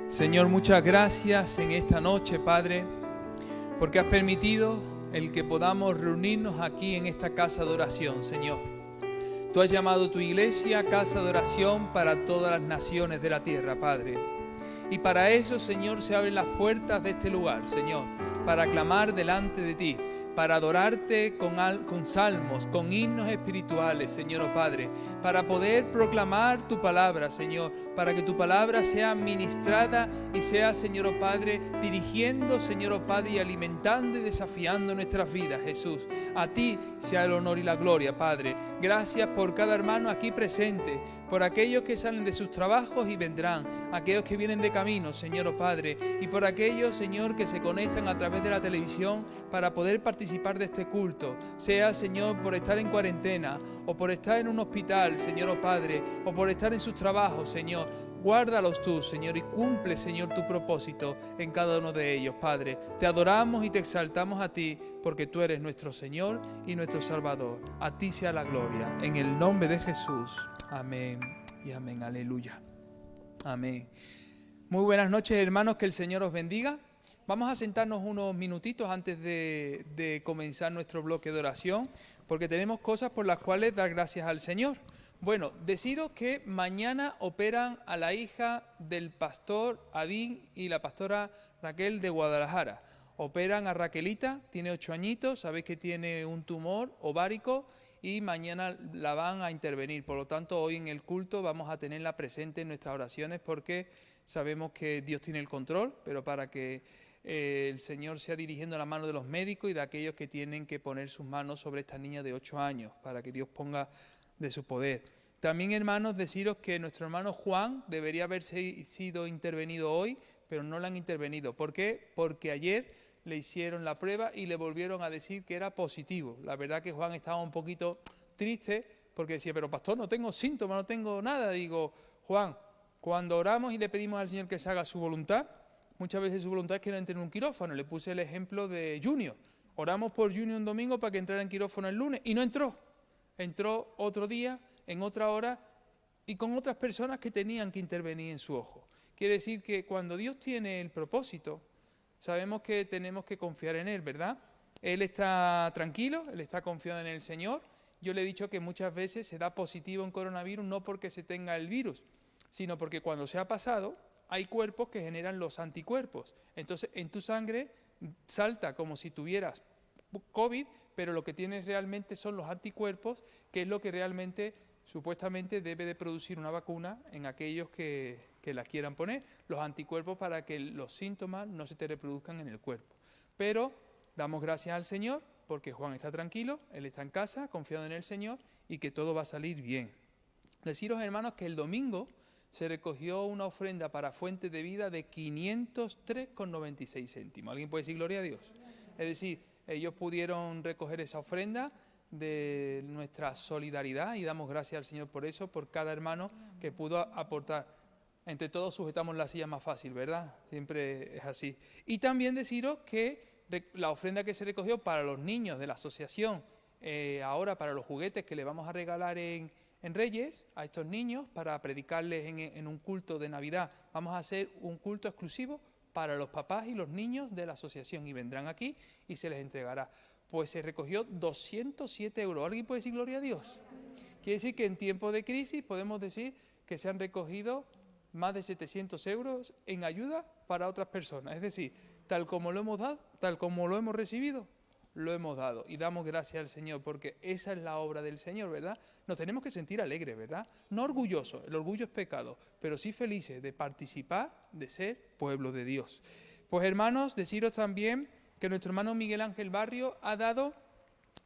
Señor, muchas gracias en esta noche, Padre, porque has permitido el que podamos reunirnos aquí en esta casa de oración, Señor. Tú has llamado tu iglesia casa de oración para todas las naciones de la tierra, Padre. Y para eso, Señor, se abren las puertas de este lugar, Señor, para clamar delante de ti, para adorarte con salmos, con himnos espirituales, Señor, oh Padre, para poder proclamar tu palabra, Señor, para que tu palabra sea ministrada y sea, Señor, oh Padre, dirigiendo, Señor, oh Padre, y alimentando y desafiando nuestras vidas, Jesús. A ti sea el honor y la gloria, Padre. Gracias por cada hermano aquí presente, por aquellos que salen de sus trabajos y vendrán, aquellos que vienen de camino, Señor, oh Padre, y por aquellos, Señor, que se conectan a través de la televisión para poder participar de este culto, sea, Señor, por estar en cuarentena, o por estar en un hospital, Señor, oh Padre, o por estar en sus trabajos, Señor. Guárdalos tú, Señor, y cumple, Señor, tu propósito en cada uno de ellos, Padre. Te adoramos y te exaltamos a ti, porque tú eres nuestro Señor y nuestro Salvador. A ti sea la gloria, en el nombre de Jesús. Amén y amén. Aleluya. Amén. Muy buenas noches, hermanos, que el Señor os bendiga. Vamos a sentarnos unos minutitos antes de comenzar nuestro bloque de oración, porque tenemos cosas por las cuales dar gracias al Señor. Bueno, deciros que mañana operan a la hija del pastor Adín y la pastora Raquel de Guadalajara. Operan a Raquelita, tiene 8 añitos, sabéis que tiene un tumor ovárico y mañana la van a intervenir. Por lo tanto, hoy en el culto vamos a tenerla presente en nuestras oraciones porque sabemos que Dios tiene el control, pero para que el Señor sea dirigiendo la mano de los médicos y de aquellos que tienen que poner sus manos sobre esta niña de 8 años, para que Dios ponga de su poder. También, hermanos, deciros que nuestro hermano Juan debería haber sido intervenido hoy, pero no le han intervenido. ¿Por qué? Porque ayer le hicieron la prueba y le volvieron a decir que era positivo. La verdad que Juan estaba un poquito triste porque decía, pero pastor, no tengo síntomas, no tengo nada. Digo, Juan, cuando oramos y le pedimos al Señor que se haga su voluntad, muchas veces su voluntad es que no entre en un quirófano. Le puse el ejemplo de Junior. Oramos por Junior un domingo para que entrara en quirófano el lunes y no entró. Entró otro día, en otra hora y con otras personas que tenían que intervenir en su ojo. Quiere decir que cuando Dios tiene el propósito, sabemos que tenemos que confiar en Él, ¿verdad? Él está tranquilo, Él está confiado en el Señor yo le he dicho que muchas veces se da positivo en coronavirus no porque se tenga el virus, sino porque cuando se ha pasado hay cuerpos que generan los anticuerpos. Entonces en tu sangre salta como si tuvieras COVID, pero lo que tienes realmente son los anticuerpos, que es lo que realmente supuestamente debe de producir una vacuna en aquellos que la quieran poner, los anticuerpos para que los síntomas no se te reproduzcan en el cuerpo. Pero damos gracias al Señor porque Juan está tranquilo, él está en casa, confiado en el Señor y que todo va a salir bien. Deciros, hermanos, que el domingo se recogió una ofrenda para Fuente de Vida de 503,96 céntimos. ¿Alguien puede decir gloria a Dios? Es decir, ellos pudieron recoger esa ofrenda de nuestra solidaridad y damos gracias al Señor por eso, por cada hermano que pudo aportar. Entre todos sujetamos la silla más fácil, ¿verdad? Siempre es así. Y también deciros que la ofrenda que se recogió para los niños de la asociación, ahora para los juguetes que le vamos a regalar en Reyes a estos niños para predicarles en un culto de Navidad, vamos a hacer un culto exclusivo para los papás y los niños de la asociación y vendrán aquí y se les entregará. Pues se recogió 207 euros. ¿Alguien puede decir gloria a Dios? Quiere decir que en tiempos de crisis podemos decir que se han recogido más de 700 euros en ayuda para otras personas. Es decir, tal como lo hemos dado, tal como lo hemos recibido, lo hemos dado. Y damos gracias al Señor porque esa es la obra del Señor, ¿verdad? Nos tenemos que sentir alegres, ¿verdad? No orgullosos, el orgullo es pecado, pero sí felices de participar, de ser pueblo de Dios. Pues hermanos, deciros también que nuestro hermano Miguel Ángel Barrio ha dado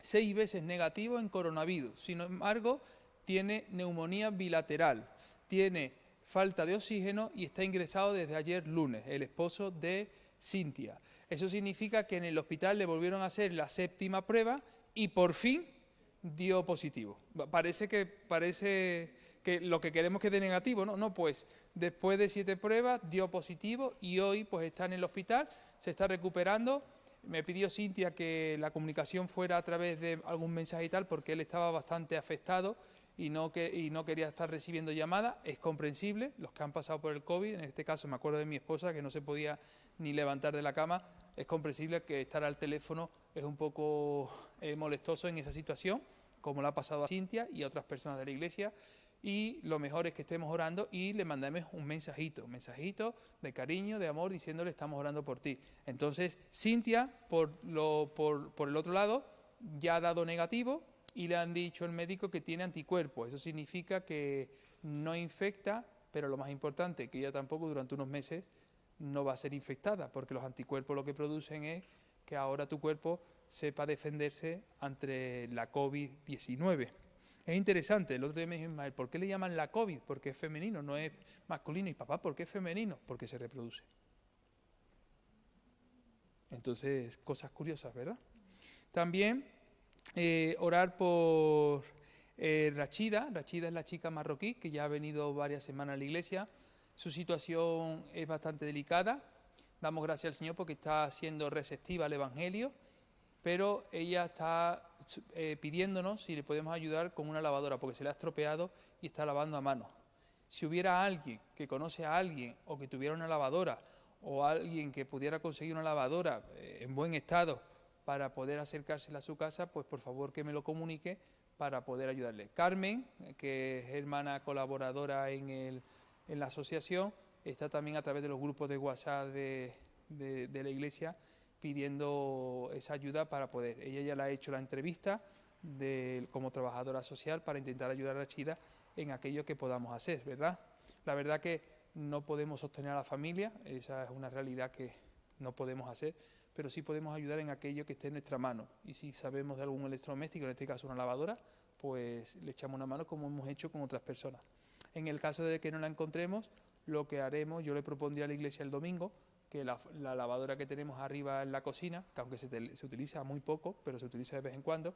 6 veces negativo en coronavirus. Sin embargo, tiene neumonía bilateral, tiene falta de oxígeno y está ingresado desde ayer lunes, el esposo de Cintia. Eso significa que en el hospital le volvieron a hacer la 7ª prueba y por fin dio positivo. Parece que lo que queremos que dé negativo, ¿no? No, pues después de 7 pruebas dio positivo y hoy pues está en el hospital, se está recuperando. Me pidió Cintia que la comunicación fuera a través de algún mensaje y tal, porque él estaba bastante afectado y no quería estar recibiendo llamadas. Es comprensible, los que han pasado por el COVID, en este caso me acuerdo de mi esposa, que no se podía ni levantar de la cama, es comprensible que estar al teléfono es un poco molestoso en esa situación, como le ha pasado a Cintia y a otras personas de la iglesia. Y lo mejor es que estemos orando y le mandemos un mensajito de cariño, de amor, diciéndole estamos orando por ti. Entonces, Cintia, por el otro lado, ya ha dado negativo y le han dicho el médico que tiene anticuerpos. Eso significa que no infecta, pero lo más importante, que ella tampoco durante unos meses no va a ser infectada, porque los anticuerpos lo que producen es que ahora tu cuerpo sepa defenderse ante la COVID-19. Es interesante, el otro día me dijo Ismael, ¿por qué le llaman la COVID? Porque es femenino, no es masculino. Y papá, ¿por qué es femenino? Porque se reproduce. Entonces, cosas curiosas, ¿verdad? También orar por Rachida. Rachida es la chica marroquí que ya ha venido varias semanas a la iglesia. Su situación es bastante delicada. Damos gracias al Señor porque está siendo receptiva al Evangelio, pero ella está pidiéndonos si le podemos ayudar con una lavadora porque se le ha estropeado y está lavando a mano. Si hubiera alguien que conoce a alguien o que tuviera una lavadora o alguien que pudiera conseguir una lavadora en buen estado para poder acercársela a su casa, pues por favor que me lo comunique para poder ayudarle. Carmen, que es hermana colaboradora en la asociación, está también a través de los grupos de WhatsApp de la iglesia pidiendo esa ayuda para poder. Ella ya le ha hecho la entrevista como trabajadora social para intentar ayudar a Rachida en aquello que podamos hacer, ¿verdad? La verdad que no podemos sostener a la familia, esa es una realidad que no podemos hacer, pero sí podemos ayudar en aquello que esté en nuestra mano. Y si sabemos de algún electrodoméstico, en este caso una lavadora, pues le echamos una mano como hemos hecho con otras personas. En el caso de que no la encontremos, lo que haremos, yo le propondría a la iglesia el domingo, que la lavadora que tenemos arriba en la cocina, que aunque se utiliza muy poco, pero se utiliza de vez en cuando,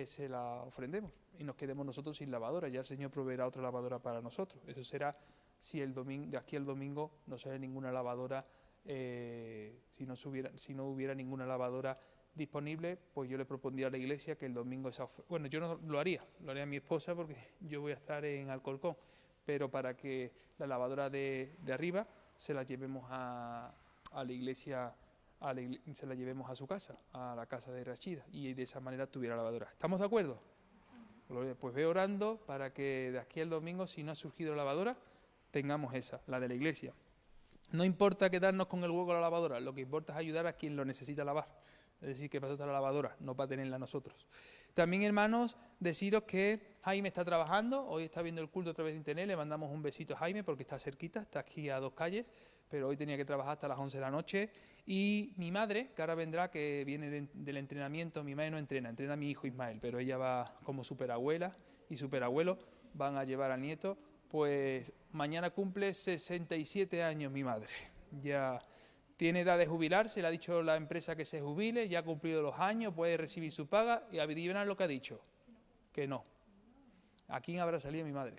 se la ofrendemos y nos quedemos nosotros sin lavadora. Ya el Señor proveerá otra lavadora para nosotros. Eso será si de aquí al domingo no sale ninguna lavadora, si no hubiera ninguna lavadora disponible, pues yo le propondría a la iglesia que el domingo bueno, yo no lo haría mi esposa porque yo voy a estar en Alcorcón, pero para que la lavadora de arriba se la llevemos a la iglesia, se la llevemos a su casa, a la casa de Rachida, y de esa manera tuviera lavadora. ¿Estamos de acuerdo? Pues ve orando para que de aquí al domingo, si no ha surgido la lavadora, tengamos esa, la de la iglesia. No importa quedarnos con el hueco a la lavadora, lo que importa es ayudar a quien lo necesita lavar. Es decir, que para eso está la lavadora, no para tenerla nosotros. También, hermanos, deciros que Jaime está trabajando, hoy está viendo el culto a través de internet, le mandamos un besito a Jaime porque está cerquita, está aquí a 2 calles, pero hoy tenía que trabajar hasta las 11 de la noche. Y mi madre, que ahora vendrá, que viene del entrenamiento, mi madre no entrena a mi hijo Ismael, pero ella va como superabuela y superabuelo, van a llevar al nieto. Pues mañana cumple 67 años mi madre, ya tiene edad de jubilarse, le ha dicho la empresa que se jubile, ya ha cumplido los años, puede recibir su paga y adivinan lo que ha dicho, que no. ¿A quién habrá salido mi madre?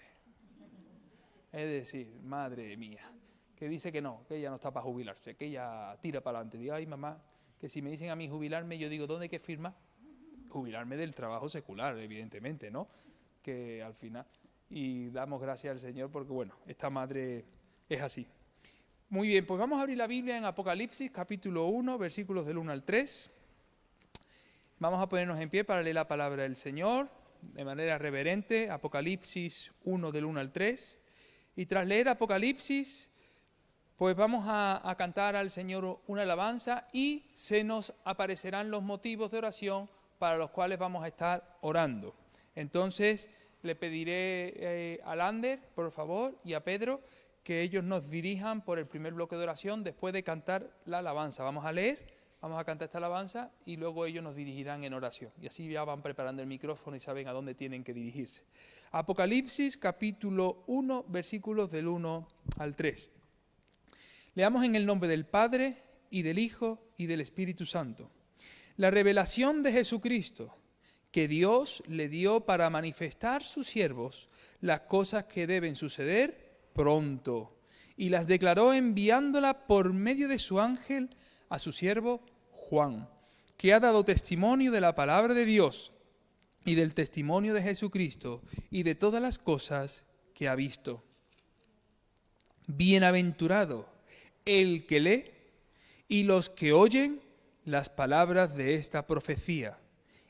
Es decir, madre mía, que dice que no, que ella no está para jubilarse, que ella tira para adelante. Digo, ay mamá, que si me dicen a mí jubilarme, yo digo, ¿dónde hay que firmar? Jubilarme del trabajo secular, evidentemente, ¿no? Que al final... Y damos gracias al Señor porque, bueno, esta madre es así. Muy bien, pues vamos a abrir la Biblia en Apocalipsis, capítulo 1, versículos del 1 al 3. Vamos a ponernos en pie para leer la palabra del Señor de manera reverente, Apocalipsis 1 del 1 al 3. Y tras leer Apocalipsis, pues vamos a cantar al Señor una alabanza y se nos aparecerán los motivos de oración para los cuales vamos a estar orando. Entonces... le pediré a Lander, por favor, y a Pedro, que ellos nos dirijan por el primer bloque de oración después de cantar la alabanza. Vamos a leer, vamos a cantar esta alabanza y luego ellos nos dirigirán en oración. Y así ya van preparando el micrófono y saben a dónde tienen que dirigirse. Apocalipsis, capítulo 1, versículos del 1 al 3. Leamos en el nombre del Padre, y del Hijo, y del Espíritu Santo. La revelación de Jesucristo, que Dios le dio para manifestar a sus siervos las cosas que deben suceder pronto, y las declaró enviándola por medio de su ángel a su siervo Juan, que ha dado testimonio de la palabra de Dios y del testimonio de Jesucristo y de todas las cosas que ha visto. Bienaventurado el que lee y los que oyen las palabras de esta profecía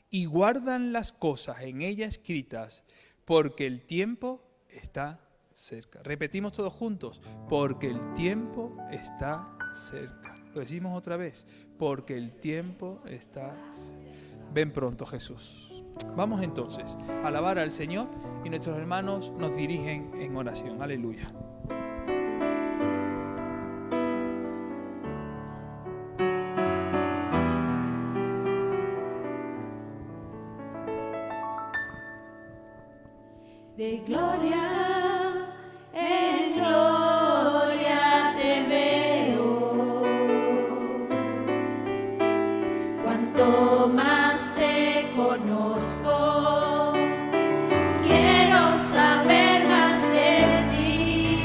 y guardan las cosas en ella escritas, porque el tiempo está cerca. Repetimos todos juntos, porque el tiempo está cerca. Lo decimos otra vez, porque el tiempo está cerca. Ven pronto, Jesús. Vamos entonces a alabar al Señor y nuestros hermanos nos dirigen en oración. Aleluya. De gloria en gloria te veo, cuanto más te conozco, quiero saber más de ti.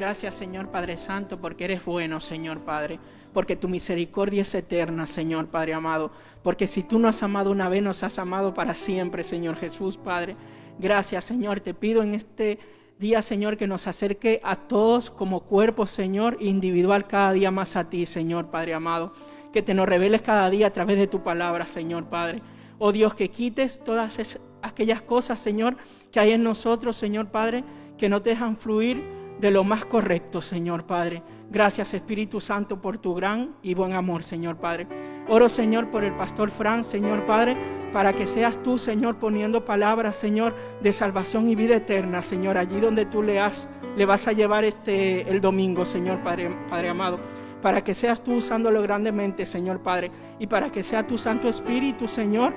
Gracias, Señor Padre Santo, porque eres bueno, Señor Padre. Porque tu misericordia es eterna, Señor Padre amado. Porque si tú nos has amado una vez, nos has amado para siempre, Señor Jesús, Padre. Gracias, Señor. Te pido en este día, Señor, que nos acerque a todos como cuerpo, Señor, individual cada día más a ti, Señor Padre amado. Que te nos reveles cada día a través de tu palabra, Señor Padre. Oh Dios, que quites todas aquellas cosas, Señor, que hay en nosotros, Señor Padre, que no te dejan fluir de lo más correcto, Señor Padre. Gracias, Espíritu Santo, por tu gran y buen amor, Señor Padre. Oro, Señor, por el pastor Fran, Señor Padre, para que seas tú, Señor, poniendo palabras, Señor, de salvación y vida eterna, Señor, allí donde tú le vas a llevar el domingo, Señor Padre amado. Para que seas tú usándolo grandemente, Señor Padre, y para que sea tu Santo Espíritu, Señor,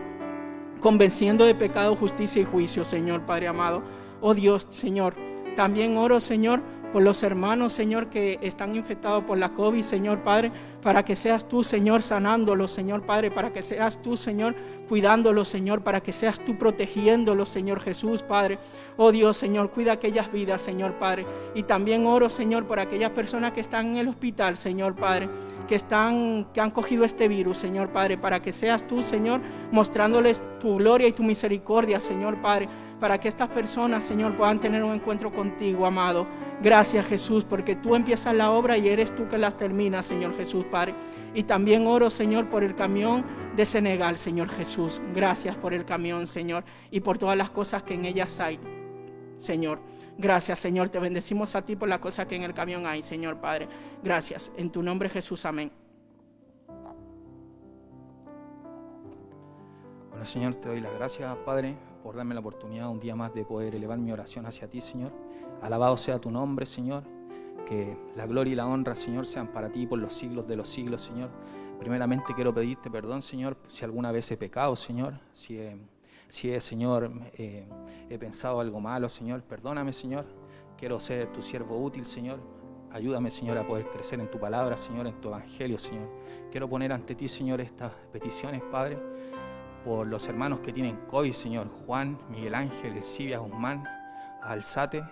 convenciendo de pecado, justicia y juicio, Señor Padre amado. Oh Dios, Señor, también oro, Señor, por los hermanos, Señor, que están infectados por la COVID, Señor Padre, para que seas tú, Señor, sanándolos, Señor Padre, para que seas tú, Señor, cuidándolos, Señor, para que seas tú protegiéndolos, Señor Jesús, Padre. Oh Dios, Señor, cuida aquellas vidas, Señor Padre. Y también oro, Señor, por aquellas personas que están en el hospital, Señor Padre, que han cogido este virus, Señor Padre, para que seas tú, Señor, mostrándoles tu gloria y tu misericordia, Señor Padre, para que estas personas, Señor, puedan tener un encuentro contigo, amado. Gracias, Jesús, porque tú empiezas la obra y eres tú que la terminas, Señor Jesús, Padre. Y también oro, Señor, por el camión de Senegal, Señor Jesús. Gracias por el camión, Señor, y por todas las cosas que en ellas hay, Señor. Gracias, Señor, te bendecimos a ti por las cosas que en el camión hay, Señor Padre. Gracias, en tu nombre, Jesús, amén. Bueno, Señor, te doy las gracias, Padre, por darme la oportunidad un día más de poder elevar mi oración hacia ti, Señor. Alabado sea tu nombre, Señor. Que la gloria y la honra, Señor, sean para ti por los siglos de los siglos, Señor. Primeramente quiero pedirte perdón, Señor, si alguna vez he pecado, Señor, si he, Señor, he pensado algo malo, Señor, perdóname, Señor. Quiero ser tu siervo útil, Señor. Ayúdame, Señor, a poder crecer en tu palabra, Señor, en tu evangelio, Señor. Quiero poner ante ti, Señor, estas peticiones, Padre, por los hermanos que tienen COVID, Señor, Juan, Miguel Ángel, Silvia Guzmán, Alzate.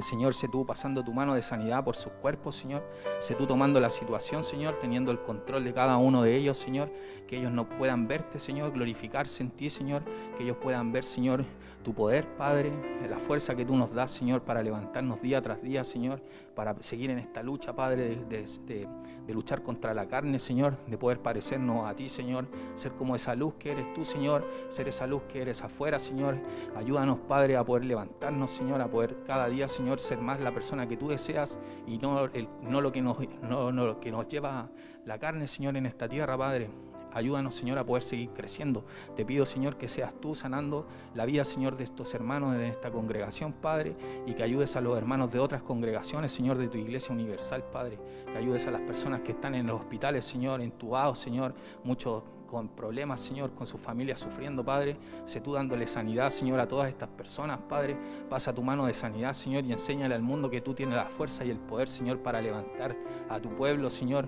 Señor, sé tú pasando tu mano de sanidad por sus cuerpos, Señor. Sé tú tomando la situación, Señor, teniendo el control de cada uno de ellos, Señor. Que ellos no puedan verte, Señor, glorificarse en ti, Señor. Que ellos puedan ver, Señor, tu poder, Padre, la fuerza que tú nos das, Señor, para levantarnos día tras día, Señor, para seguir en esta lucha, Padre, de luchar contra la carne, Señor, de poder parecernos a ti, Señor, ser como esa luz que eres tú, Señor, ser esa luz que eres afuera, Señor. Ayúdanos, Padre, a poder levantarnos, Señor, a poder cada día, Señor, ser más la persona que tú deseas y no lo que nos lleva la carne, Señor, en esta tierra, Padre. Ayúdanos, Señor, a poder seguir creciendo. Te pido, Señor, que seas tú sanando la vida, Señor, de estos hermanos de esta congregación, Padre, y que ayudes a los hermanos de otras congregaciones, Señor, de tu Iglesia Universal, Padre. Que ayudes a las personas que están en los hospitales, Señor, entubados, Señor, muchos con problemas, Señor, con sus familias sufriendo, Padre. Sé tú dándole sanidad, Señor, a todas estas personas, Padre. Pasa tu mano de sanidad, Señor, y enséñale al mundo que tú tienes la fuerza y el poder, Señor, para levantar a tu pueblo, Señor,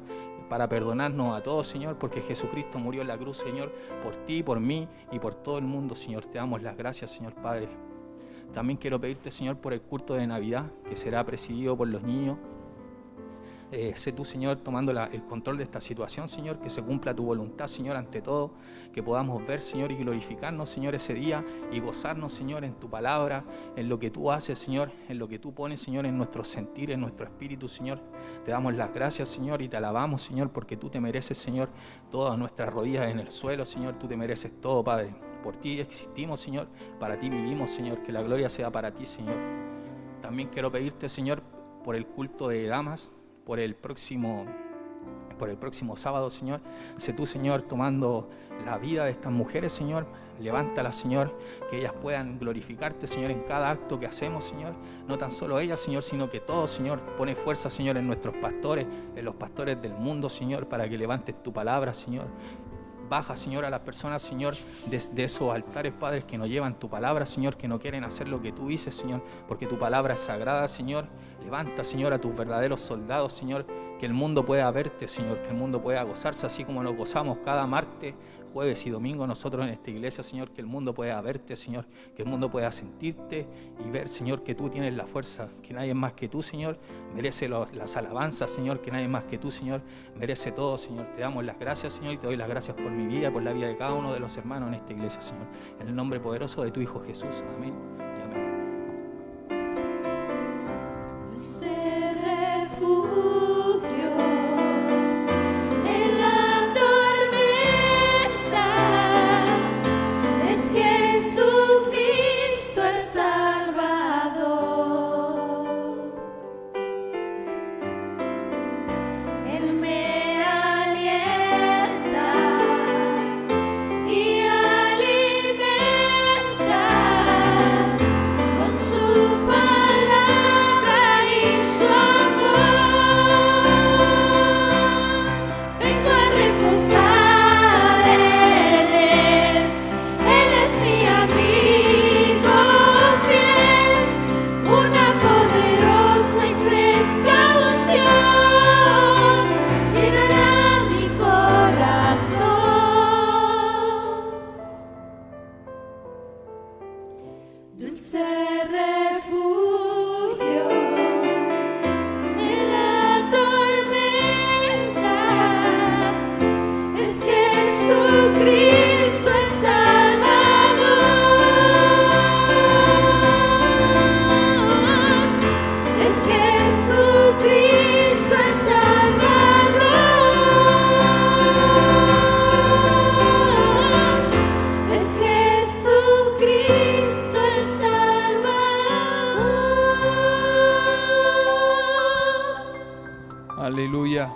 para perdonarnos a todos, Señor, porque Jesucristo murió en la cruz, Señor, por ti, por mí y por todo el mundo, Señor. Te damos las gracias, Señor Padre. También quiero pedirte, Señor, por el culto de Navidad, que será presidido por los niños. Sé tú, Señor, tomando el control de esta situación, Señor, que se cumpla tu voluntad, Señor, ante todo, que podamos ver, Señor, y glorificarnos, Señor, ese día y gozarnos, Señor, en tu palabra, en lo que tú haces, Señor, en lo que tú pones, Señor, en nuestro sentir, en nuestro espíritu, Señor. Te damos las gracias, Señor, y te alabamos, Señor, porque tú te mereces, Señor, todas nuestras rodillas en el suelo, Señor, tú te mereces todo, Padre. Por ti existimos, Señor, para ti vivimos, Señor, que la gloria sea para ti, Señor. También quiero pedirte, Señor, por el culto de damas, por el próximo sábado, Señor. Sé tú, Señor, tomando la vida de estas mujeres, Señor. Levántalas, Señor, que ellas puedan glorificarte, Señor, en cada acto que hacemos, Señor. No tan solo ellas, Señor, sino que todos, Señor. Pone fuerza, Señor, en nuestros pastores, en los pastores del mundo, Señor, para que levantes tu palabra, Señor. Baja, Señor, a las personas, Señor, de esos altares, Padres, que no llevan tu palabra, Señor, que no quieren hacer lo que tú dices, Señor, porque tu palabra es sagrada, Señor. Levanta, Señor, a tus verdaderos soldados, Señor, que el mundo pueda verte, Señor, que el mundo pueda gozarse así como nos gozamos cada martes, jueves y domingos nosotros en esta iglesia, Señor, que el mundo pueda verte, Señor, que el mundo pueda sentirte y ver, Señor, que tú tienes la fuerza, que nadie más que tú, Señor, merece las alabanzas, Señor, que nadie más que tú, Señor, merece todo, Señor. Te damos las gracias, Señor, y te doy las gracias por mi vida, por la vida de cada uno de los hermanos en esta iglesia, Señor. En el nombre poderoso de tu Hijo Jesús. Amén y amén. Dulce refugio en la tormenta es Jesucristo el Salvador. Él me alienta y alimenta con su palabra y su amor. Vengo a reposar en Él. Él es mi amigo fiel, una poderosa y fresca unción llenará mi corazón. Dulce refugio en la tormenta es Jesucristo el Salvador. Es Jesucristo el Salvador. Es Jesucristo el Salvador. Aleluya.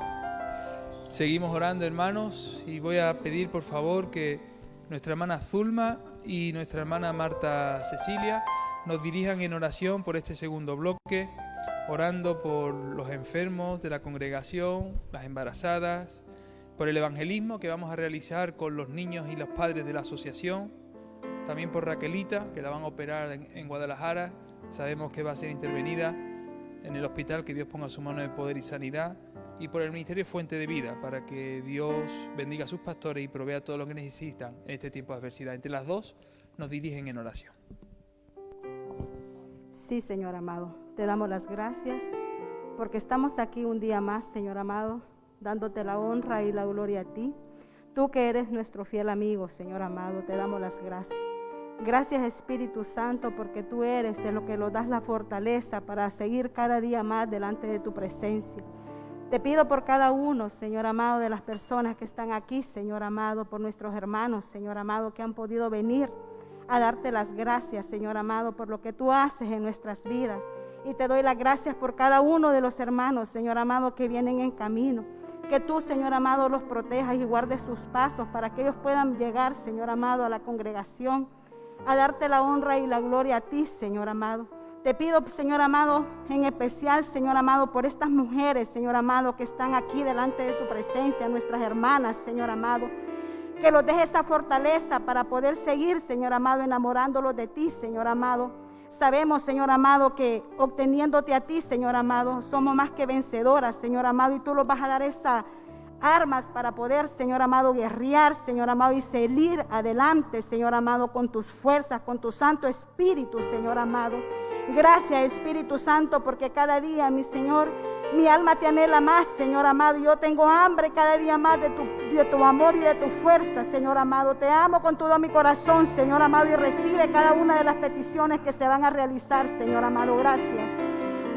Seguimos orando, hermanos, y voy a pedir por favor que nuestra hermana Zulma y nuestra hermana Marta Cecilia nos dirijan en oración por este segundo bloque, orando por los enfermos de la congregación, las embarazadas, por el evangelismo que vamos a realizar con los niños y los padres de la asociación, también por Raquelita, que la van a operar en Guadalajara. Sabemos que va a ser intervenida en el hospital, que Dios ponga su mano de poder y sanidad, y por el Ministerio Fuente de Vida, para que Dios bendiga a sus pastores y provea todo lo que necesitan en este tiempo de adversidad. Entre las dos nos dirigen en oración. Sí, Señor amado, te damos las gracias porque estamos aquí un día más, Señor amado, dándote la honra y la gloria a ti. Tú que eres nuestro fiel amigo, Señor amado, te damos las gracias. Gracias, Espíritu Santo, porque tú eres el que nos das la fortaleza para seguir cada día más delante de tu presencia. Te pido por cada uno, Señor amado, de las personas que están aquí, Señor amado, por nuestros hermanos, Señor amado, que han podido venir a darte las gracias, Señor amado, por lo que tú haces en nuestras vidas. Y te doy las gracias por cada uno de los hermanos, Señor amado, que vienen en camino. Que tú, Señor amado, los protejas y guardes sus pasos para que ellos puedan llegar, Señor amado, a la congregación, a darte la honra y la gloria a ti, Señor amado. Te pido, Señor amado, en especial, Señor amado, por estas mujeres, Señor amado, que están aquí delante de tu presencia, nuestras hermanas, Señor amado, que los dejes esa fortaleza para poder seguir, Señor amado, enamorándolos de ti, Señor amado. Sabemos, Señor amado, que obteniéndote a ti, Señor amado, somos más que vencedoras, Señor amado, y tú nos vas a dar esas armas para poder, Señor amado, guerrear, Señor amado, y salir adelante, Señor amado, con tus fuerzas, con tu Santo Espíritu, Señor amado. Gracias, Espíritu Santo, porque cada día, mi Señor, mi alma te anhela más, Señor amado. Yo tengo hambre cada día más de tu amor y de tu fuerza, Señor amado. Te amo con todo mi corazón, Señor amado, y recibe cada una de las peticiones que se van a realizar, Señor amado. Gracias.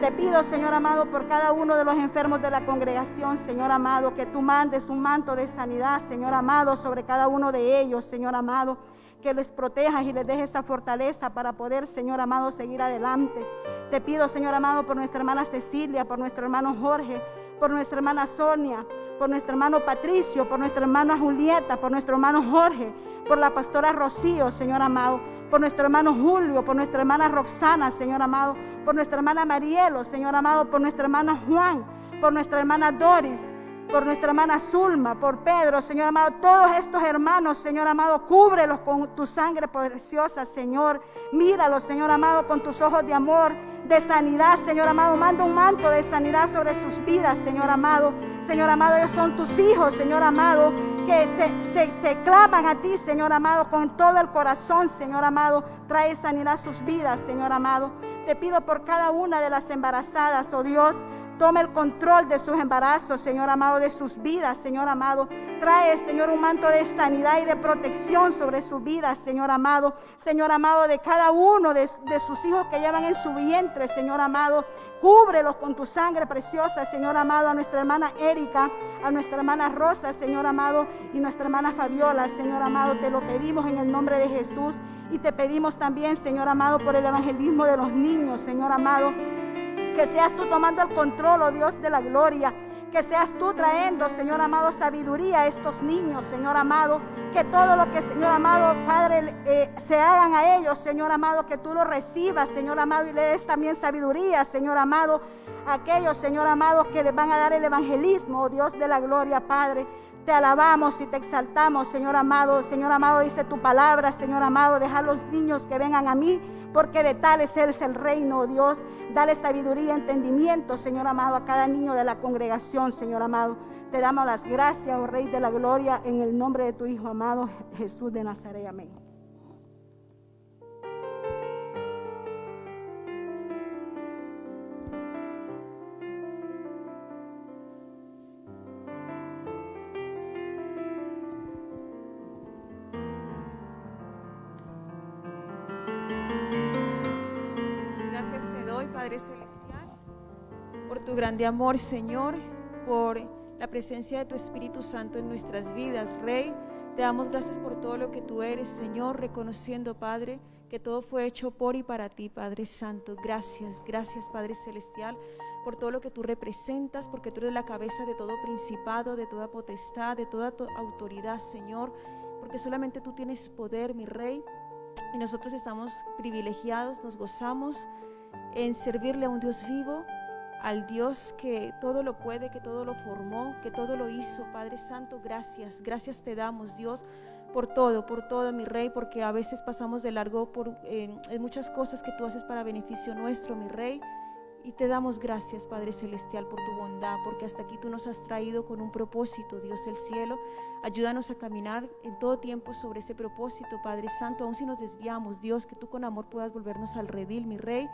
Te pido, Señor amado, por cada uno de los enfermos de la congregación, Señor amado, que tú mandes un manto de sanidad, Señor amado, sobre cada uno de ellos, Señor amado. Que les protejas y les dejes esa fortaleza para poder, Señor amado, seguir adelante. Te pido, Señor amado, por nuestra hermana Cecilia, por nuestro hermano Jorge, por nuestra hermana Sonia, por nuestro hermano Patricio, por nuestra hermana Julieta, por nuestro hermano Jorge, por la pastora Rocío, Señor amado, por nuestro hermano Julio, por nuestra hermana Roxana, Señor amado, por nuestra hermana Marielo, Señor amado, por nuestra hermana Juan, por nuestra hermana Doris. por nuestra hermana Zulma, por Pedro, Señor amado, todos estos hermanos, Señor amado, cúbrelos con tu sangre preciosa, Señor. Míralos, Señor amado, con tus ojos de amor, de sanidad, Señor amado. Manda un manto de sanidad sobre sus vidas, Señor amado. Señor amado, ellos son tus hijos, Señor amado, que se te claman a ti, Señor amado, con todo el corazón, Señor amado. Trae sanidad a sus vidas, Señor amado. Te pido por cada una de las embarazadas, oh Dios. Toma el control de sus embarazos, Señor amado, de sus vidas, Señor amado. Trae, Señor, un manto de sanidad y de protección sobre sus vidas, Señor amado. Señor amado, de cada uno de sus hijos que llevan en su vientre, Señor amado. Cúbrelos con tu sangre preciosa, Señor amado. A nuestra hermana Erika, a nuestra hermana Rosa, Señor amado, y nuestra hermana Fabiola, Señor amado. Te lo pedimos en el nombre de Jesús. Y te pedimos también, Señor amado, por el evangelismo de los niños, Señor amado. Que seas tú tomando el control, oh Dios de la gloria. Que seas tú trayendo, Señor amado, sabiduría a estos niños, Señor amado. Que todo lo que, Señor amado, Padre, se hagan a ellos, Señor amado, que tú lo recibas, Señor amado, y le des también sabiduría, Señor amado, a aquellos, Señor amado, que les van a dar el evangelismo, oh Dios de la gloria, Padre. Te alabamos y te exaltamos, Señor amado. Señor amado, dice tu palabra, Señor amado, deja a los niños que vengan a mí, porque de tales es el reino, oh Dios. Dale sabiduría y entendimiento, Señor amado, a cada niño de la congregación, Señor amado. Te damos las gracias, oh Rey de la gloria, en el nombre de tu Hijo amado, Jesús de Nazaret. Amén. Gracias te doy, Padre Celestial, por tu grande amor, Señor, por la presencia de tu Espíritu Santo en nuestras vidas, Rey. Te damos gracias por todo lo que tú eres, Señor, reconociendo, Padre, que todo fue hecho por y para ti, Padre Santo. Gracias, gracias, Padre Celestial, por todo lo que tú representas, porque tú eres la cabeza de todo principado, de toda potestad, de toda autoridad, Señor, porque solamente tú tienes poder, mi Rey, y nosotros estamos privilegiados, nos gozamos en servirle a un Dios vivo, al Dios que todo lo puede, que todo lo formó, que todo lo hizo. Padre Santo, gracias, gracias te damos, Dios, por todo, mi Rey, porque a veces pasamos de largo en muchas cosas que tú haces para beneficio nuestro, mi Rey, y te damos gracias, Padre Celestial, por tu bondad, porque hasta aquí tú nos has traído con un propósito, Dios del cielo. Ayúdanos a caminar en todo tiempo sobre ese propósito, Padre Santo, aun si nos desviamos, Dios, que tú con amor puedas volvernos al redil, mi Rey.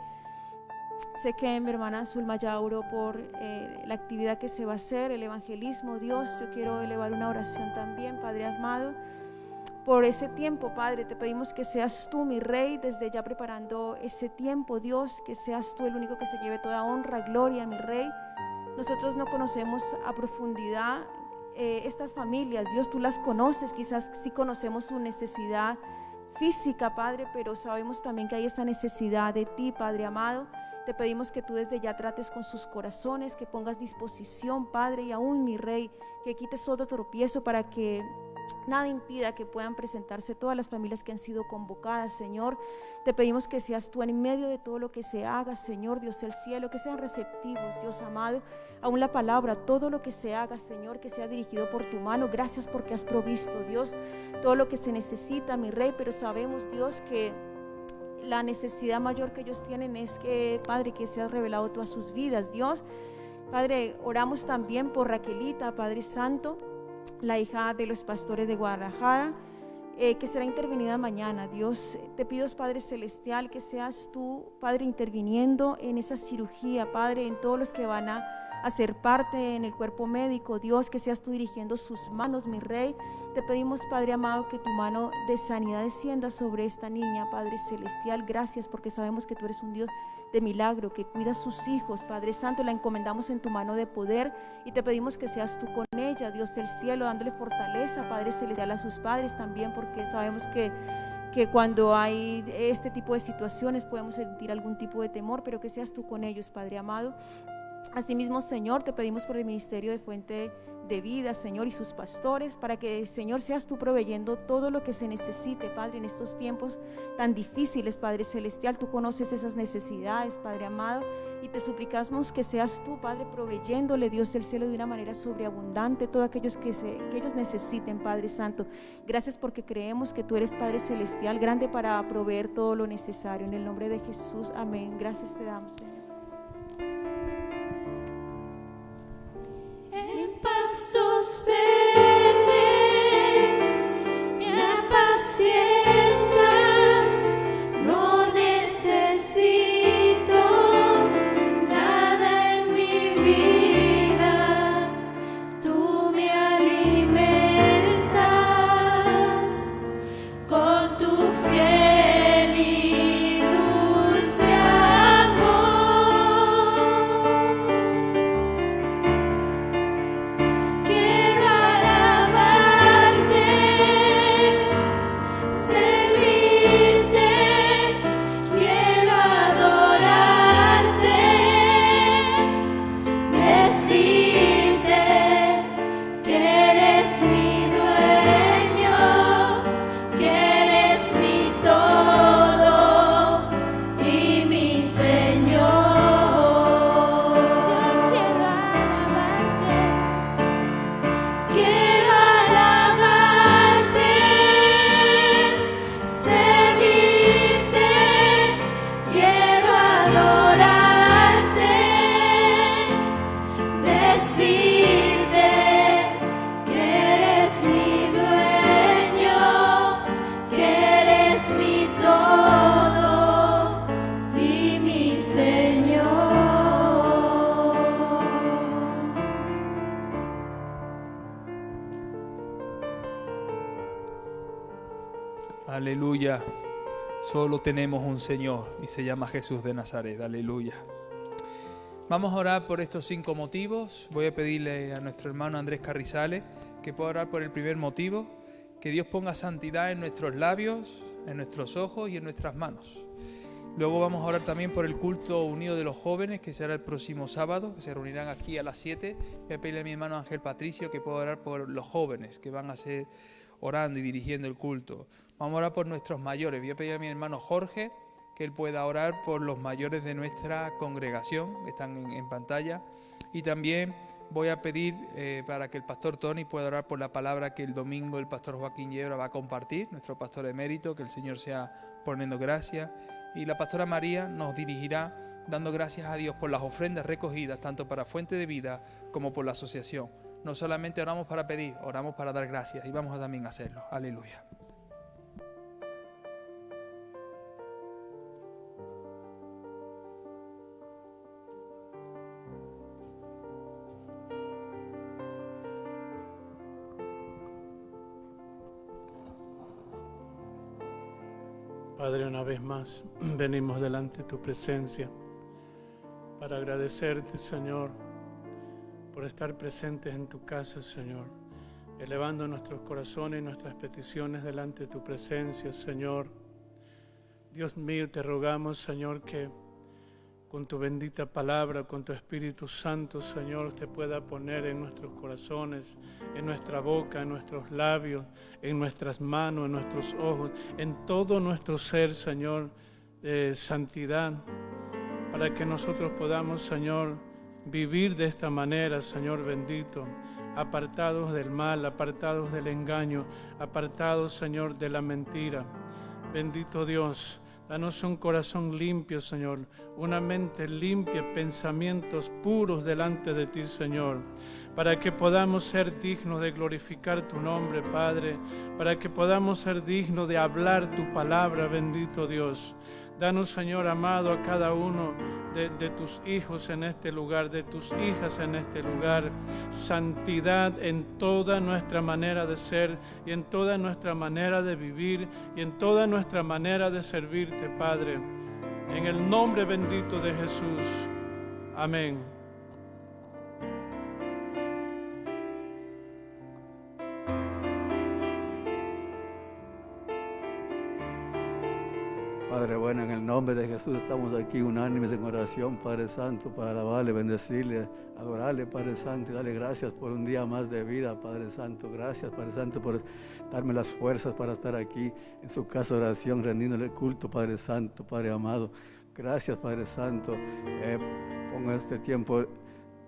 Sé que mi hermana Zulma ya oró por la actividad que se va a hacer, el evangelismo, Dios. Yo quiero elevar una oración también, Padre amado, por ese tiempo, Padre. Te pedimos que seas tú, mi Rey, desde ya preparando ese tiempo, Dios, que seas tú el único que se lleve toda honra, gloria, mi Rey. Nosotros no conocemos a profundidad estas familias, Dios, tú las conoces, quizás sí conocemos su necesidad física, Padre, pero sabemos también que hay esa necesidad de ti, Padre amado. Te pedimos que tú desde ya trates con sus corazones, que pongas disposición, Padre, y aún, mi Rey, que quites todo tropiezo para que nada impida que puedan presentarse todas las familias que han sido convocadas, Señor. Te pedimos que seas tú en medio de todo lo que se haga, Señor, Dios del cielo, que sean receptivos, Dios amado, aún la palabra, todo lo que se haga, Señor, que sea dirigido por tu mano. Gracias porque has provisto, Dios, todo lo que se necesita, mi Rey, pero sabemos, Dios, que la necesidad mayor que ellos tienen es que, Padre, que seas revelado tú a sus vidas, Dios. Padre, oramos también por Raquelita, Padre Santo, la hija de los pastores de Guadalajara, que será intervenida mañana. Dios, te pido, Padre Celestial, que seas tú, Padre, interviniendo en esa cirugía, Padre, en todos los que van a hacer parte en el cuerpo médico, Dios, que seas tú dirigiendo sus manos, mi Rey. Te pedimos, Padre amado, que tu mano de sanidad descienda sobre esta niña, Padre Celestial. Gracias, porque sabemos que tú eres un Dios de milagro, que cuida a sus hijos, Padre Santo. La encomendamos en tu mano de poder y te pedimos que seas tú con ella, Dios del cielo, dándole fortaleza, Padre Celestial, a sus padres también, porque sabemos que cuando hay este tipo de situaciones podemos sentir algún tipo de temor, pero que seas tú con ellos, Padre amado. Asimismo, Señor, te pedimos por el ministerio de Fuente de Vida, Señor, y sus pastores, para que, Señor, seas tú proveyendo todo lo que se necesite, Padre, en estos tiempos tan difíciles, Padre Celestial. Tú conoces esas necesidades, Padre amado, y te suplicamos que seas tú, Padre, proveyéndole, Dios del cielo, de una manera sobreabundante todo aquellos que ellos necesiten, Padre Santo. Gracias porque creemos que tú eres Padre Celestial, grande para proveer todo lo necesario. En el nombre de Jesús, amén. Gracias te damos, Señor. En pastos verdes me apacientas, no necesito nada en mi vida, tú me alimentas con tu fiel y dulce amor. Quiero alabarte, servirte, quiero adorarte, decirte que eres mi dueño, que eres mi todo y mi Señor. Quiero alabarte, servirte, quiero adorarte, decirte que eres mi dueño, que eres mi todo y mi Señor. Aleluya. Solo tenemos un Señor y se llama Jesús de Nazaret. Aleluya. Vamos a orar por estos 5 motivos. Voy a pedirle a nuestro hermano Andrés Carrizales que pueda orar por el primer motivo, que Dios ponga santidad en nuestros labios, en nuestros ojos y en nuestras manos. Luego vamos a orar también por el culto unido de los jóvenes, que será el próximo sábado, que se reunirán aquí a las 7. Voy a pedirle a mi hermano Ángel Patricio que pueda orar por los jóvenes que van a ser orando y dirigiendo el culto. Vamos a orar por nuestros mayores. Voy a pedir a mi hermano Jorge que él pueda orar por los mayores de nuestra congregación, que están en pantalla. Y también voy a pedir para que el pastor Tony pueda orar por la palabra que el domingo el pastor Joaquín Yebra va a compartir, nuestro pastor emérito, que el Señor sea poniendo gracia. Y la pastora María nos dirigirá dando gracias a Dios por las ofrendas recogidas, tanto para Fuente de Vida como por la asociación. No solamente oramos para pedir, oramos para dar gracias y vamos a también hacerlo. Aleluya. Padre, una vez más venimos delante de tu presencia para agradecerte, Señor, por estar presentes en tu casa, Señor, elevando nuestros corazones y nuestras peticiones delante de tu presencia, Señor. Dios mío, te rogamos, Señor, que con tu bendita palabra, con tu Espíritu Santo, Señor, te pueda poner en nuestros corazones, en nuestra boca, en nuestros labios, en nuestras manos, en nuestros ojos, en todo nuestro ser, Señor, santidad, para que nosotros podamos, Señor, vivir de esta manera, Señor bendito, apartados del mal, apartados del engaño, apartados, Señor, de la mentira. Bendito Dios, danos un corazón limpio, Señor, una mente limpia, pensamientos puros delante de ti, Señor, para que podamos ser dignos de glorificar tu nombre, Padre, para que podamos ser dignos de hablar tu palabra, bendito Dios. Danos, Señor amado, a cada uno de tus hijos en este lugar, de tus hijas en este lugar, santidad en toda nuestra manera de ser y en toda nuestra manera de vivir y en toda nuestra manera de servirte, Padre. En el nombre bendito de Jesús. Amén. Padre bueno, en el nombre de Jesús estamos aquí unánimes en oración, Padre Santo, para alabarle, bendecirle, adorarle, Padre Santo, y darle gracias por un día más de vida, Padre Santo. Gracias, Padre Santo, por darme las fuerzas para estar aquí en su casa de oración, rendiéndole culto, Padre Santo, Padre amado. Gracias, Padre Santo. Pongo este tiempo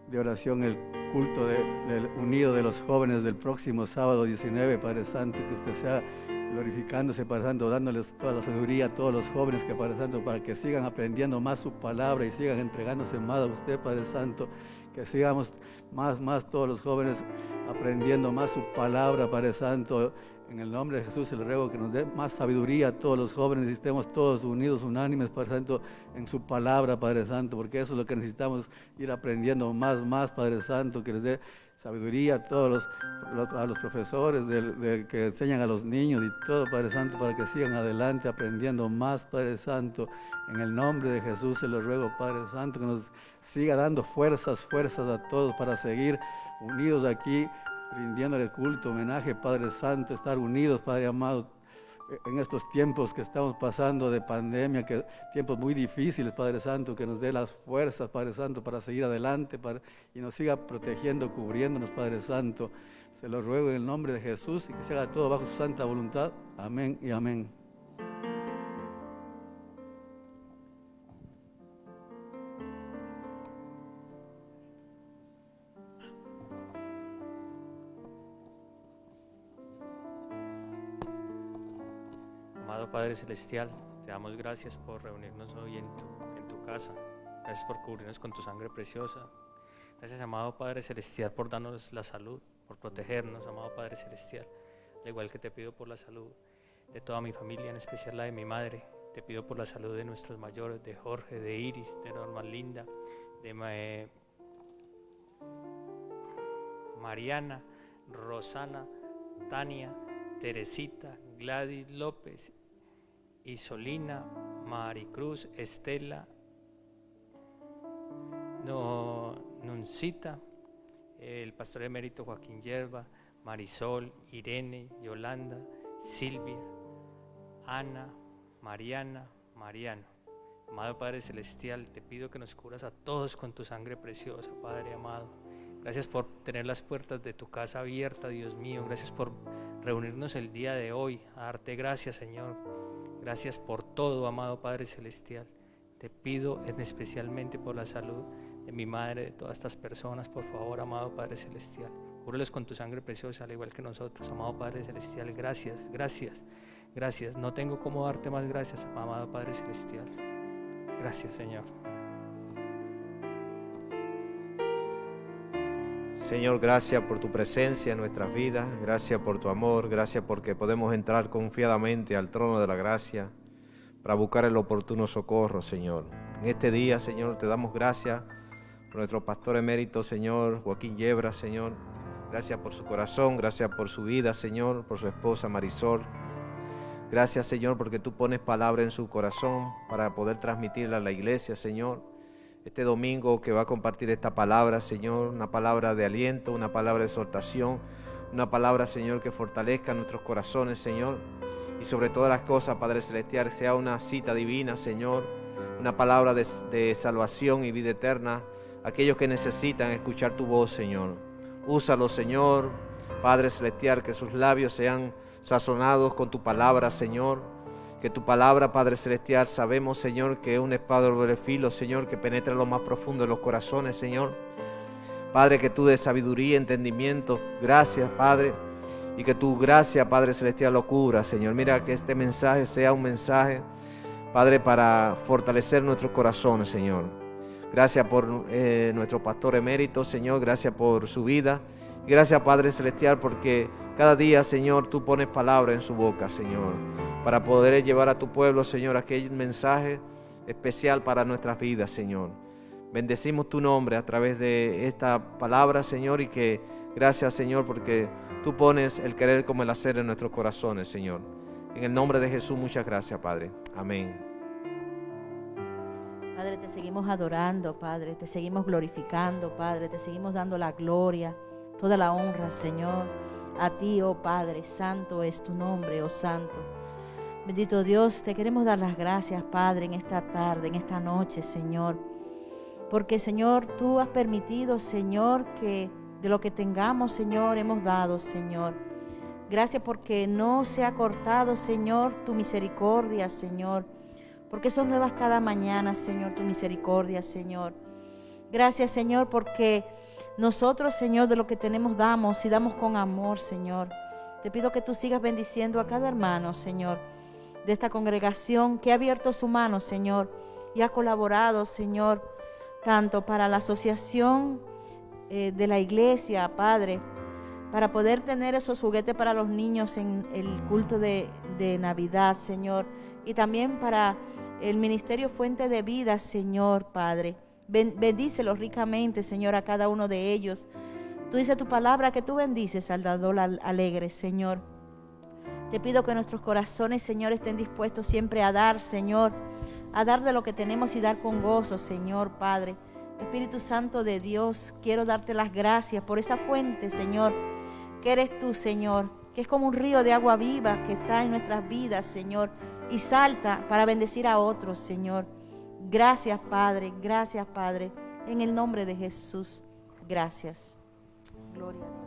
de oración el culto del unido de los jóvenes del próximo sábado 19, Padre Santo, que usted sea glorificándose, Padre Santo, dándoles toda la sabiduría a todos los jóvenes, que Padre Santo, para que sigan aprendiendo más su palabra y sigan entregándose más a usted, Padre Santo, que sigamos más todos los jóvenes aprendiendo más su palabra, Padre Santo. En el nombre de Jesús le ruego que nos dé más sabiduría a todos los jóvenes y estemos todos unidos, unánimes, Padre Santo, en su palabra, Padre Santo, porque eso es lo que necesitamos, ir aprendiendo más, Padre Santo, que les dé sabiduría a todos a los profesores que enseñan a los niños y todo, Padre Santo, para que sigan adelante aprendiendo más, Padre Santo. En el nombre de Jesús se lo ruego, Padre Santo, que nos siga dando fuerzas a todos para seguir unidos aquí, rindiéndole culto, homenaje, Padre Santo, estar unidos, Padre amado, en estos tiempos que estamos pasando de pandemia, que tiempos muy difíciles, Padre Santo, que nos dé las fuerzas, Padre Santo, para seguir adelante, y nos siga protegiendo, cubriéndonos, Padre Santo. Se lo ruego en el nombre de Jesús y que se haga todo bajo su santa voluntad. Amén y amén. Amado Padre Celestial, te damos gracias por reunirnos hoy en tu casa. Gracias por cubrirnos con tu sangre preciosa. Gracias, amado Padre Celestial, por darnos la salud, por protegernos, amado Padre Celestial. Al igual que te pido por la salud de toda mi familia, en especial la de mi madre. Te pido por la salud de nuestros mayores, de Jorge, de Iris, de Norma Linda, de Mariana, Rosana, Tania, Teresita, Gladys López, Isolina, Maricruz, Estela, Nuncita, el pastor emérito Joaquín Yerba, Marisol, Irene, Yolanda, Silvia, Ana, Mariana, Mariano. Amado Padre Celestial, te pido que nos cubras a todos con tu sangre preciosa, Padre amado. Gracias por tener las puertas de tu casa abiertas, Dios mío. Gracias por reunirnos el día de hoy, a darte gracias, Señor. Gracias por todo, amado Padre Celestial. Te pido especialmente por la salud de mi madre, de todas estas personas, por favor, amado Padre Celestial. Cúbrelos con tu sangre preciosa, al igual que nosotros, amado Padre Celestial. Gracias, gracias, gracias. No tengo cómo darte más gracias, amado Padre Celestial. Gracias, Señor. Señor, gracias por tu presencia en nuestras vidas, gracias por tu amor, gracias porque podemos entrar confiadamente al trono de la gracia para buscar el oportuno socorro, Señor. En este día, Señor, te damos gracias por nuestro pastor emérito, Señor, Joaquín Yebra, Señor. Gracias por su corazón, gracias por su vida, Señor, por su esposa Marisol. Gracias, Señor, porque tú pones palabra en su corazón para poder transmitirla a la iglesia, Señor. Este domingo que va a compartir esta palabra, Señor, una palabra de aliento, una palabra de exhortación, una palabra, Señor, que fortalezca nuestros corazones, Señor, y sobre todas las cosas, Padre Celestial, sea una cita divina, Señor, una palabra de salvación y vida eterna, aquellos que necesitan escuchar tu voz, Señor. Úsalo, Señor, Padre Celestial, que sus labios sean sazonados con tu palabra, Señor. Que tu palabra, Padre Celestial, sabemos, Señor, que es una espada de doble filo, Señor, que penetra lo más profundo de los corazones, Señor. Padre, que tú des sabiduría, entendimiento, gracias, Padre, y que tu gracia, Padre Celestial, lo cubra, Señor. Mira, que este mensaje sea un mensaje, Padre, para fortalecer nuestros corazones, Señor. Gracias por nuestro pastor emérito, Señor, gracias por su vida. Gracias, Padre Celestial, porque cada día, Señor, tú pones palabra en su boca, Señor, para poder llevar a tu pueblo, Señor, aquel mensaje especial para nuestras vidas, Señor. Bendecimos tu nombre a través de esta palabra, Señor, y que gracias, Señor, porque tú pones el querer como el hacer en nuestros corazones, Señor. En el nombre de Jesús, muchas gracias, Padre. Amén. Padre, te seguimos adorando, Padre, te seguimos glorificando, Padre, te seguimos dando la gloria, toda la honra, Señor, a ti, oh Padre, santo es tu nombre, oh Santo. Bendito Dios, te queremos dar las gracias, Padre, en esta tarde, en esta noche, Señor. Porque, Señor, tú has permitido, Señor, que de lo que tengamos, Señor, hemos dado, Señor. Gracias porque no se ha cortado, Señor, tu misericordia, Señor. Porque son nuevas cada mañana, Señor, tu misericordia, Señor. Gracias, Señor, porque nosotros, Señor, de lo que tenemos damos y damos con amor, Señor. Te pido que tú sigas bendiciendo a cada hermano, Señor, de esta congregación que ha abierto su mano, Señor, y ha colaborado, Señor, tanto para la asociación de la iglesia, Padre, para poder tener esos juguetes para los niños en el culto de Navidad, Señor, y también para el Ministerio Fuente de Vida, Señor, Padre. Bendícelos ricamente, Señor, a cada uno de ellos. Tú dices tu palabra que tú bendices al dador alegre, Señor. Te pido que nuestros corazones, Señor, estén dispuestos siempre a dar, Señor, a dar de lo que tenemos y dar con gozo, Señor, Padre. Espíritu Santo de Dios, quiero darte las gracias por esa fuente, Señor, que eres tú, Señor, que es como un río de agua viva que está en nuestras vidas, Señor, y salta para bendecir a otros, Señor. Gracias, Padre, en el nombre de Jesús, gracias. Gloria a Dios.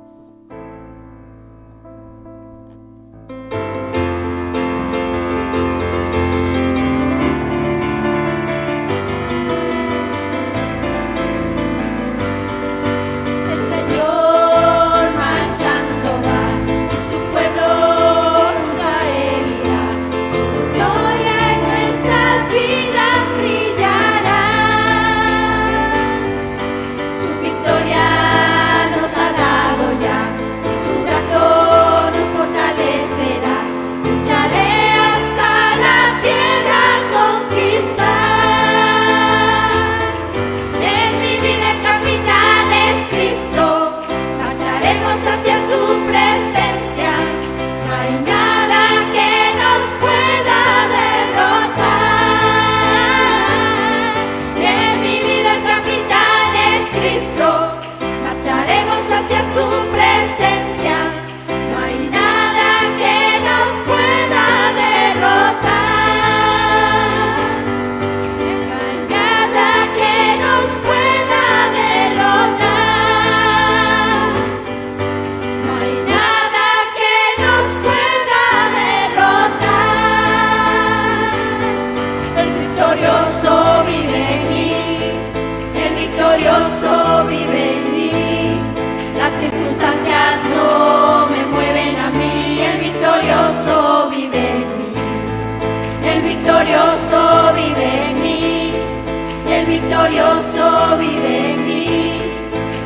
Victorioso vive en mí,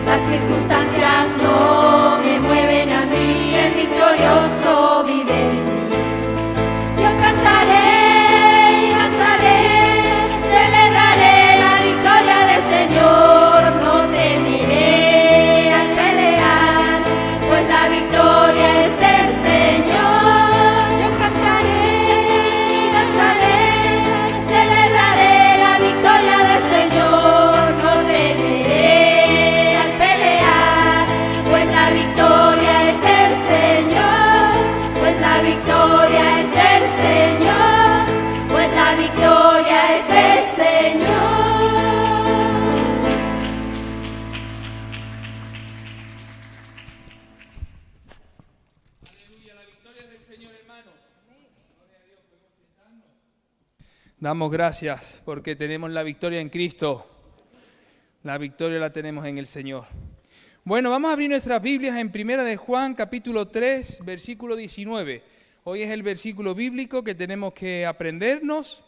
las circunstancias no me mueven a mí, el victorioso vive en mí. Yo cantaré y danzaré, celebraré la victoria del Señor, no temeré al pelear, pues la victoria es del Señor. Yo cantaré y danzaré, celebraré la victoria del Señor, no temeré al pelear, pues la victoria es del Señor, pues la victoria es del Señor, pues la victoria es del Señor. Aleluya, la victoria es del Señor, hermanos. Gloria a Dios, podemos sentarnos. Damos gracias porque tenemos la victoria en Cristo. La victoria la tenemos en el Señor. Bueno, vamos a abrir nuestras Biblias en 1 de Juan, capítulo 3, versículo 19. Hoy es el versículo bíblico que tenemos que aprendernos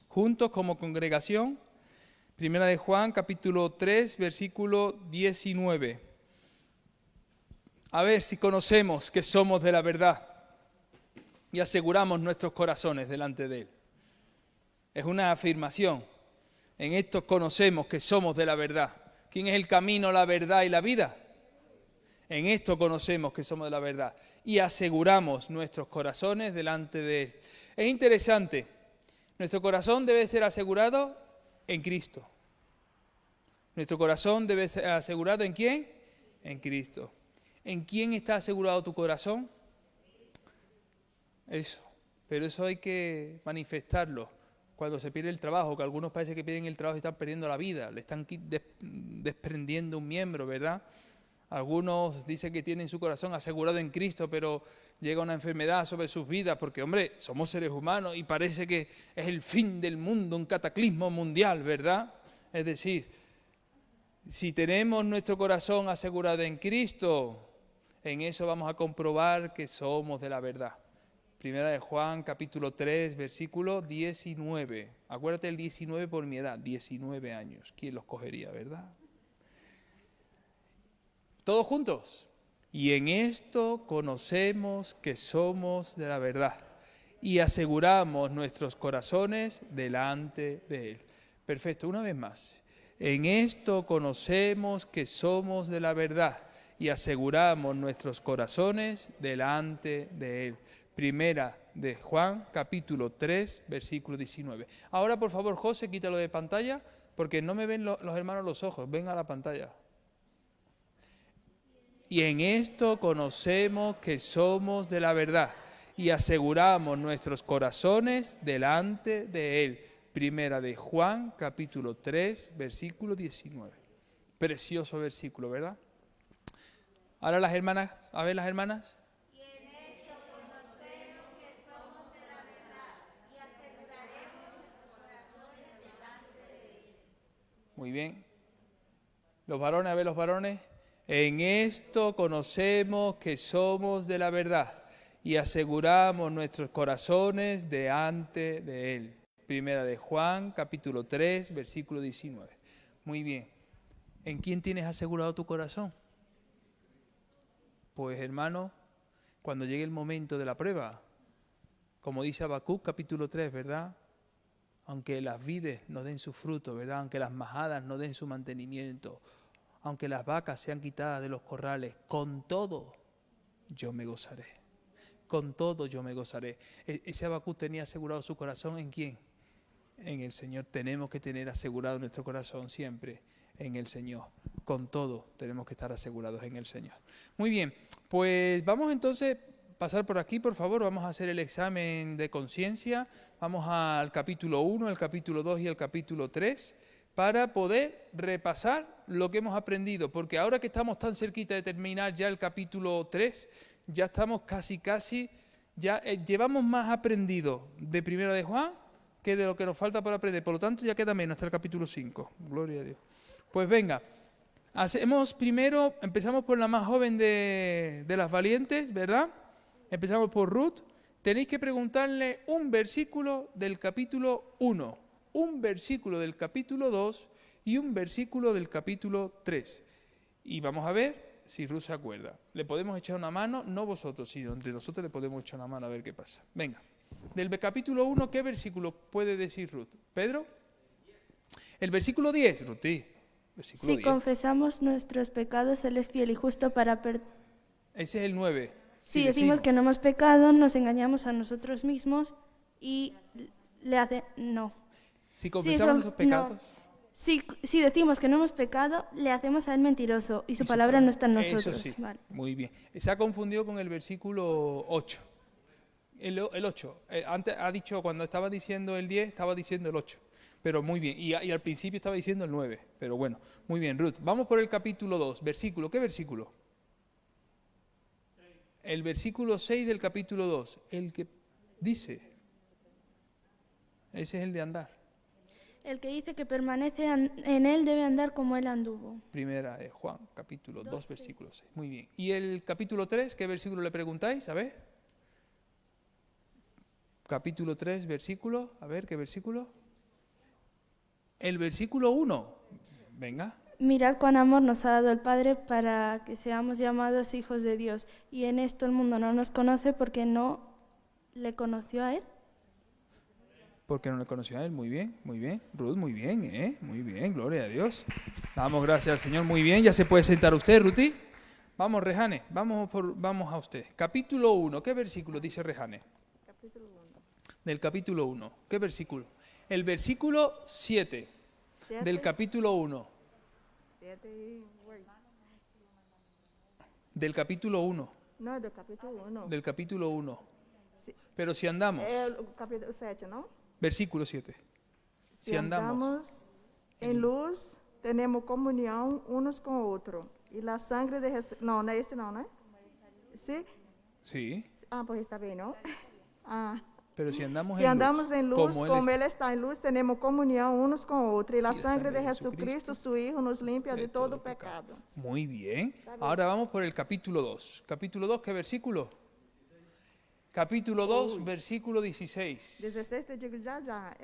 juntos como congregación. 1 de Juan, capítulo 3, versículo 19. A ver si conocemos que somos de la verdad y aseguramos nuestros corazones delante de Él. Es una afirmación. En esto conocemos que somos de la verdad. ¿Quién es el camino, la verdad y la vida? En esto conocemos que somos de la verdad y aseguramos nuestros corazones delante de Él. Es interesante, nuestro corazón debe ser asegurado en Cristo. Nuestro corazón debe ser asegurado ¿en quién? En Cristo. ¿En quién está asegurado tu corazón? Eso. pero eso hay que manifestarlo. Cuando se pierde el trabajo, que algunos parece que pierden el trabajo y están perdiendo la vida, le están desprendiendo un miembro, ¿verdad? Algunos dicen que tienen su corazón asegurado en Cristo, pero llega una enfermedad sobre sus vidas, porque, hombre, somos seres humanos y parece que es el fin del mundo, un cataclismo mundial, ¿verdad? Es decir, si tenemos nuestro corazón asegurado en Cristo, en eso vamos a comprobar que somos de la verdad. Primera de Juan, capítulo 3, versículo 19. Acuérdate el 19 por mi edad, 19 años. ¿Quién los cogería, verdad? Todos juntos. Y en esto conocemos que somos de la verdad y aseguramos nuestros corazones delante de Él. Perfecto, una vez más. En esto conocemos que somos de la verdad y aseguramos nuestros corazones delante de Él. Primera de Juan, capítulo 3, versículo 19. Ahora, por favor, José, quítalo de pantalla, porque no me ven los hermanos los ojos, ven a la pantalla. Y en esto conocemos que somos de la verdad y aseguramos nuestros corazones delante de Él. Primera de Juan, capítulo 3, versículo 19. Precioso versículo, ¿verdad? Ahora las hermanas, a ver las hermanas. Y en esto conocemos que somos de la verdad y aseguraremos nuestros corazones delante de Él. Muy bien. Los varones, a ver los varones. En esto conocemos que somos de la verdad y aseguramos nuestros corazones delante de Él. Primera de Juan, capítulo 3, versículo 19. Muy bien. ¿En quién tienes asegurado tu corazón? Pues, hermano, cuando llegue el momento de la prueba, como dice Habacuc, capítulo 3, ¿verdad? Aunque las vides no den su fruto, ¿verdad? Aunque las majadas no den su mantenimiento, aunque las vacas sean quitadas de los corrales, con todo yo me gozaré. Con todo yo me gozaré. Ese Habacuc tenía asegurado su corazón, ¿en quién? En el Señor. Tenemos que tener asegurado nuestro corazón siempre en el Señor. Con todo tenemos que estar asegurados en el Señor. Muy bien, pues vamos entonces a pasar por aquí, por favor. Vamos a hacer el examen de conciencia. Vamos al capítulo 1, el capítulo 2 y el capítulo 3 para poder repasar lo que hemos aprendido. Porque ahora que estamos tan cerquita de terminar ya el capítulo 3, ya estamos casi, ya llevamos más aprendido de Primera de Juan que de lo que nos falta por aprender. Por lo tanto, ya queda menos hasta el capítulo 5. Gloria a Dios. Pues venga, empezamos por la más joven de las valientes, ¿verdad? Empezamos por Ruth. Tenéis que preguntarle un versículo del capítulo 1, un versículo del capítulo 2 y un versículo del capítulo 3. Y vamos a ver si Ruth se acuerda. Le podemos echar una mano, no vosotros, sino entre nosotros le podemos echar una mano a ver qué pasa. Venga, del capítulo 1, ¿qué versículo puede decir Ruth? ¿Pedro? El versículo 10, Ruth. Versículo 10. Confesamos nuestros pecados, Él es fiel y justo para Ese es el 9. Si decimos que no hemos pecado, nos engañamos a nosotros mismos y no. Si confesamos nuestros pecados. No. Si decimos que no hemos pecado, le hacemos a Él mentiroso y su palabra no está en nosotros. Eso sí, vale. Muy bien. Se ha confundido con el versículo 8. El 8. Antes ha dicho, cuando estaba diciendo el 10, estaba diciendo el 8. Pero muy bien. Y al principio estaba diciendo el 9. Pero bueno, muy bien, Ruth. Vamos por el capítulo 2. Versículo. ¿Qué versículo? El versículo 6 del capítulo 2. El que dice. Ese es el de andar. El que dice que permanece en Él debe andar como Él anduvo. Primera de Juan, capítulo 2, versículo 6. Muy bien. ¿Y el capítulo 3? ¿Qué versículo le preguntáis? A ver. Capítulo 3, versículo. A ver, ¿qué versículo? El versículo 1. Venga. Mirad cuán amor nos ha dado el Padre para que seamos llamados hijos de Dios. Y en esto el mundo no nos conoce porque no le conoció a Él. Porque no le conoció a Él. Muy bien. Ruth, muy bien, muy bien, gloria a Dios. Damos gracias al Señor, muy bien. Ya se puede sentar usted, Ruti. Vamos, Rejane, vamos a usted. Capítulo 1, ¿qué versículo dice Rejane? Capítulo 1. Del capítulo 1, ¿qué versículo? El versículo 7 del capítulo 1. 7 Del capítulo 1. No, del capítulo 1. Del capítulo 1. Pero si andamos, capítulo 7, ¿no? versículo 7. Si andamos en luz, tenemos comunión unos con otros. Y la sangre de Jesús... No, no es ese no, ¿no? ¿Sí? Sí, Pues está bien, ¿no? pero si andamos Si en andamos luz, en luz, como Él está en luz, tenemos comunión unos con otros. Y la sangre de Jesucristo, su Hijo, nos limpia de todo pecado. Muy bien. Ahora vamos por el capítulo 2. Capítulo 2, ¿qué versículo? Capítulo 2, versículo 16. 16, te digo ya.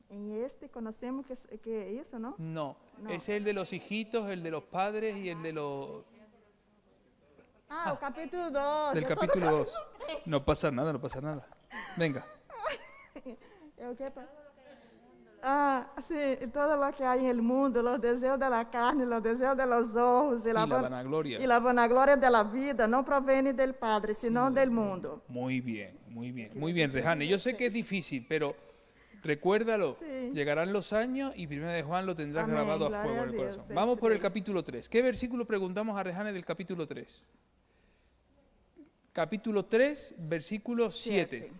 En este conocemos que eso, ¿no? No, es el de los hijitos, el de los padres y el de los... el capítulo 2. Del capítulo 2. No pasa nada, no pasa nada. Venga. Sí, todo lo que hay en el mundo, los deseos de la carne, los deseos de los ojos y la vanagloria. Y la vanagloria de la vida no proviene del Padre, sino del mundo. Muy bien, muy bien. Muy bien, Rejane. Yo sé que es difícil, pero recuérdalo. Sí. Llegarán los años y Primera de Juan lo tendrás Amén, grabado a gloria fuego a en el Dios, corazón. sí, Vamos por el sí. capítulo 3. ¿Qué versículo preguntamos a Rejane del capítulo 3? Capítulo 3, versículo 7.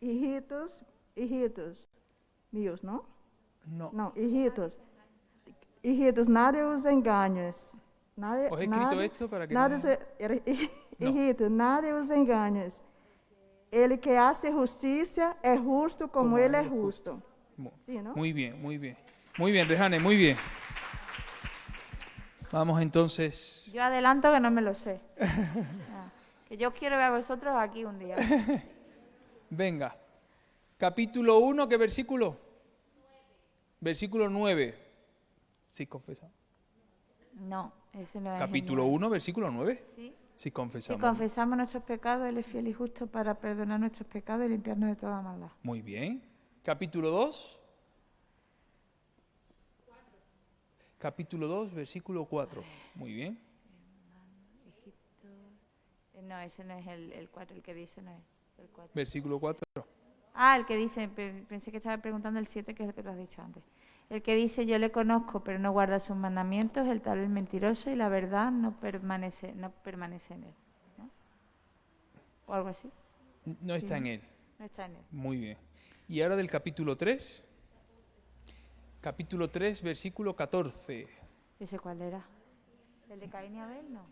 Hijitos míos, ¿no? No. No, hijitos, nadie os engañes. ¿Os he escrito esto para que Hijitos, nadie os engañes. El que hace justicia es justo como Él es justo. Sí, ¿no? Muy bien, muy bien. Muy bien, Rejane, muy bien. Vamos entonces. Yo adelanto que no me lo sé. Que yo quiero ver a vosotros aquí un día. Venga. Capítulo 1, ¿qué versículo? Versículo 9. Si confesamos. No, ese no es. Capítulo 1, versículo 9. Sí. Si confesamos. Si confesamos nuestros pecados, Él es fiel y justo para perdonar nuestros pecados y limpiarnos de toda maldad. Muy bien. Capítulo 2. Capítulo 2, versículo 4. Muy bien. No, ese no es el 4, el que dice no es el 4. Versículo 4. El que dice, pensé que estaba preguntando el 7, que es el que tú has dicho antes. El que dice, yo le conozco, pero no guarda sus mandamientos, el tal es mentiroso y la verdad no permanece en él. ¿No? ¿O algo así? No está en él. No está en él. Muy bien. Y ahora del capítulo 3. Capítulo 3, versículo 14. ¿Ese cuál era? ¿El de Caín y Abel? No.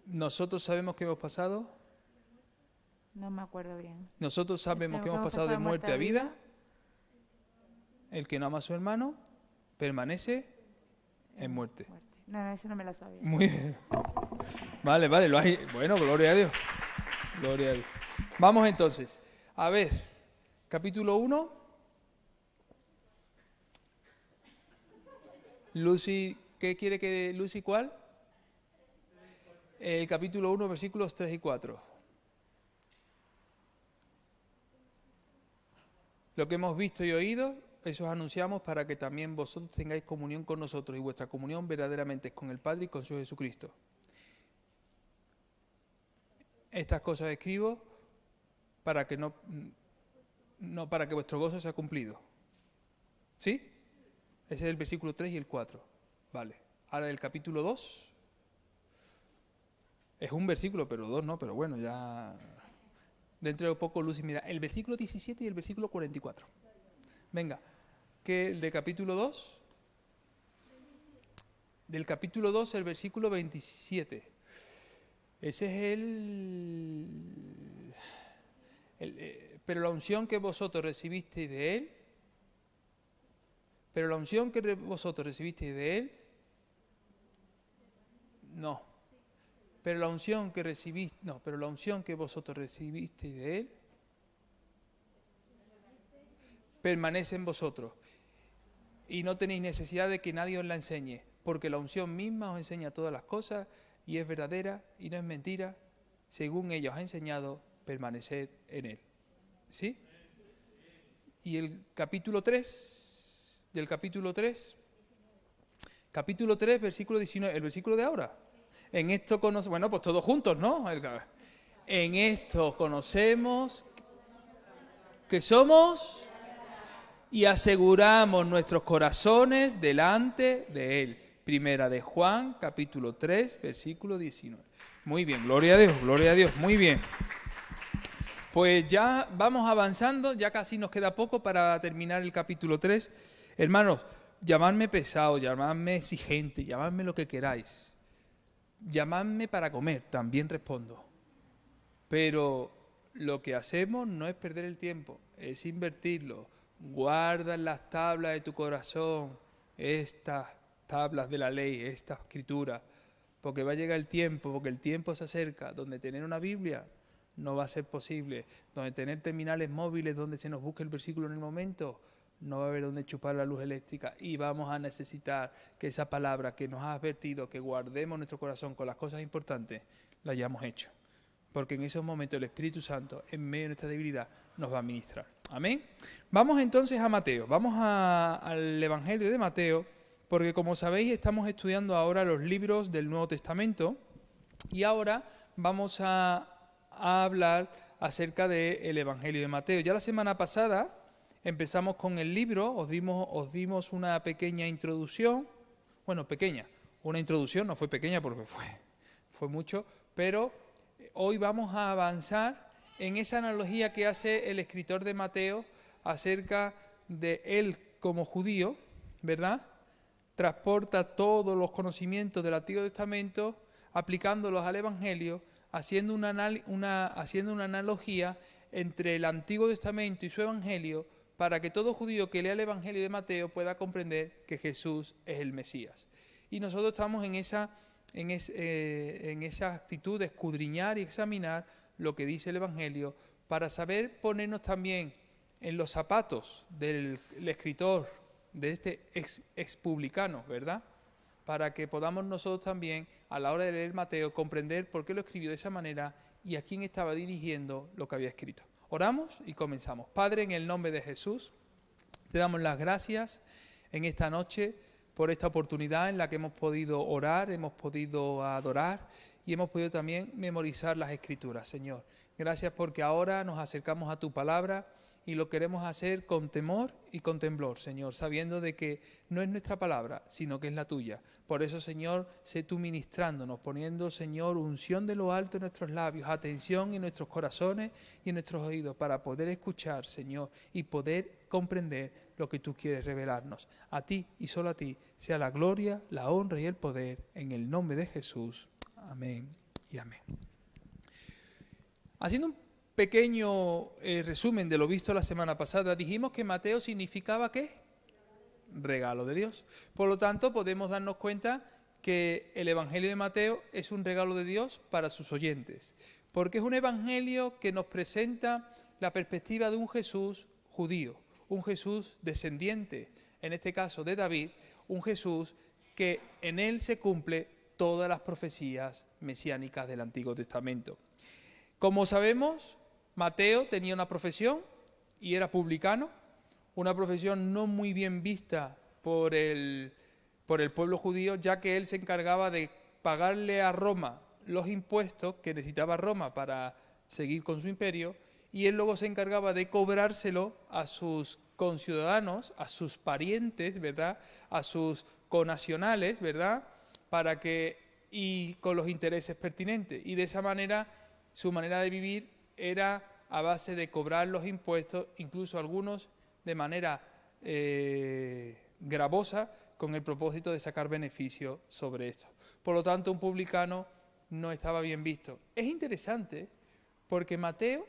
Nosotros sabemos que hemos pasado. No me acuerdo bien. Nosotros sabemos que hemos pasado de muerte a vida. El que no ama a su hermano permanece en muerte. No, eso no me lo sabía. Muy bien. Vale, lo hay. Bueno, gloria a Dios. Gloria a Dios. Vamos entonces. A ver, capítulo 1. Lucy, ¿qué quiere que Lucy cuál? El capítulo 1, versículos 3 y 4. Lo que hemos visto y oído, eso os anunciamos para que también vosotros tengáis comunión con nosotros y vuestra comunión verdaderamente es con el Padre y con su Jesucristo. Estas cosas escribo para que no para que vuestro gozo sea cumplido. ¿Sí? Ese es el versículo 3 y el 4. Vale. Ahora el capítulo 2. Es un versículo, pero 2 no, pero bueno, ya... Dentro de poco, Lucy, mira, el versículo 17 y el versículo 44. Venga, ¿qué el de capítulo 2? Del capítulo 2, el versículo 27. Ese es pero la unción que vosotros recibisteis de Él, no. Pero la unción que vosotros recibisteis de Él permanece en vosotros. Y no tenéis necesidad de que nadie os la enseñe, porque la unción misma os enseña todas las cosas y es verdadera y no es mentira. Según ella os ha enseñado, permaneced en Él. ¿Sí? Y el capítulo 3, capítulo 3, versículo 19, el versículo de ahora. En esto conocemos, bueno, pues todos juntos, ¿no? En esto conocemos que somos y aseguramos nuestros corazones delante de Él. Primera de Juan, capítulo 3, versículo 19. Muy bien, gloria a Dios, muy bien. Pues ya vamos avanzando, ya casi nos queda poco para terminar el capítulo 3. Hermanos, llamadme pesado, llamadme exigente, llamadme lo que queráis. Llamadme para comer, también respondo. Pero lo que hacemos no es perder el tiempo, es invertirlo. Guarda en las tablas de tu corazón estas tablas de la ley, esta escritura, porque va a llegar el tiempo, porque el tiempo se acerca, donde tener una Biblia no va a ser posible, donde tener terminales móviles donde se nos busque el versículo en el momento, no va a haber donde chupar la luz eléctrica, y vamos a necesitar que esa palabra que nos ha advertido, que guardemos nuestro corazón con las cosas importantes, la hayamos hecho. Porque en esos momentos el Espíritu Santo, en medio de nuestra debilidad, nos va a ministrar. Amén. Vamos entonces a Mateo, vamos al Evangelio de Mateo, porque como sabéis estamos estudiando ahora los libros del Nuevo Testamento, y ahora vamos a hablar acerca del Evangelio de Mateo. Ya la semana pasada empezamos con el libro, os dimos una pequeña introducción, bueno, pequeña, una introducción, no fue pequeña porque fue mucho, pero hoy vamos a avanzar en esa analogía que hace el escritor de Mateo acerca de él como judío, ¿verdad? Transporta todos los conocimientos del Antiguo Testamento, aplicándolos al Evangelio, haciendo una analogía entre el Antiguo Testamento y su Evangelio, para que todo judío que lea el Evangelio de Mateo pueda comprender que Jesús es el Mesías. Y nosotros estamos en esa actitud de escudriñar y examinar lo que dice el Evangelio, para saber ponernos también en los zapatos del escritor, de este ex publicano, ¿verdad? Para que podamos nosotros también, a la hora de leer Mateo, comprender por qué lo escribió de esa manera y a quién estaba dirigiendo lo que había escrito. Oramos y comenzamos. Padre, en el nombre de Jesús, te damos las gracias en esta noche por esta oportunidad en la que hemos podido orar, hemos podido adorar y hemos podido también memorizar las Escrituras, Señor. Gracias porque ahora nos acercamos a tu palabra y lo queremos hacer con temor y con temblor, Señor, sabiendo de que no es nuestra palabra, sino que es la tuya. Por eso, Señor, sé tú ministrándonos, poniendo, Señor, unción de lo alto en nuestros labios, atención en nuestros corazones y en nuestros oídos, para poder escuchar, Señor, y poder comprender lo que tú quieres revelarnos. A ti y solo a ti sea la gloria, la honra y el poder, en el nombre de Jesús. Amén y amén. Haciendo un pequeño resumen de lo visto la semana pasada, dijimos que Mateo significaba ¿qué? Regalo de Dios. Por lo tanto, podemos darnos cuenta que el Evangelio de Mateo es un regalo de Dios para sus oyentes, porque es un evangelio que nos presenta la perspectiva de un Jesús judío, un Jesús descendiente, en este caso de David, un Jesús que en él se cumple todas las profecías mesiánicas del Antiguo Testamento. Como sabemos, Mateo tenía una profesión y era publicano, una profesión no muy bien vista por el pueblo judío, ya que él se encargaba de pagarle a Roma los impuestos que necesitaba Roma para seguir con su imperio, y él luego se encargaba de cobrárselo a sus conciudadanos, a sus parientes, ¿verdad?, a sus connacionales, ¿verdad?, y con los intereses pertinentes. Y de esa manera, su manera de vivir era a base de cobrar los impuestos, incluso algunos de manera gravosa, con el propósito de sacar beneficio sobre esto. Por lo tanto, un publicano no estaba bien visto. Es interesante porque Mateo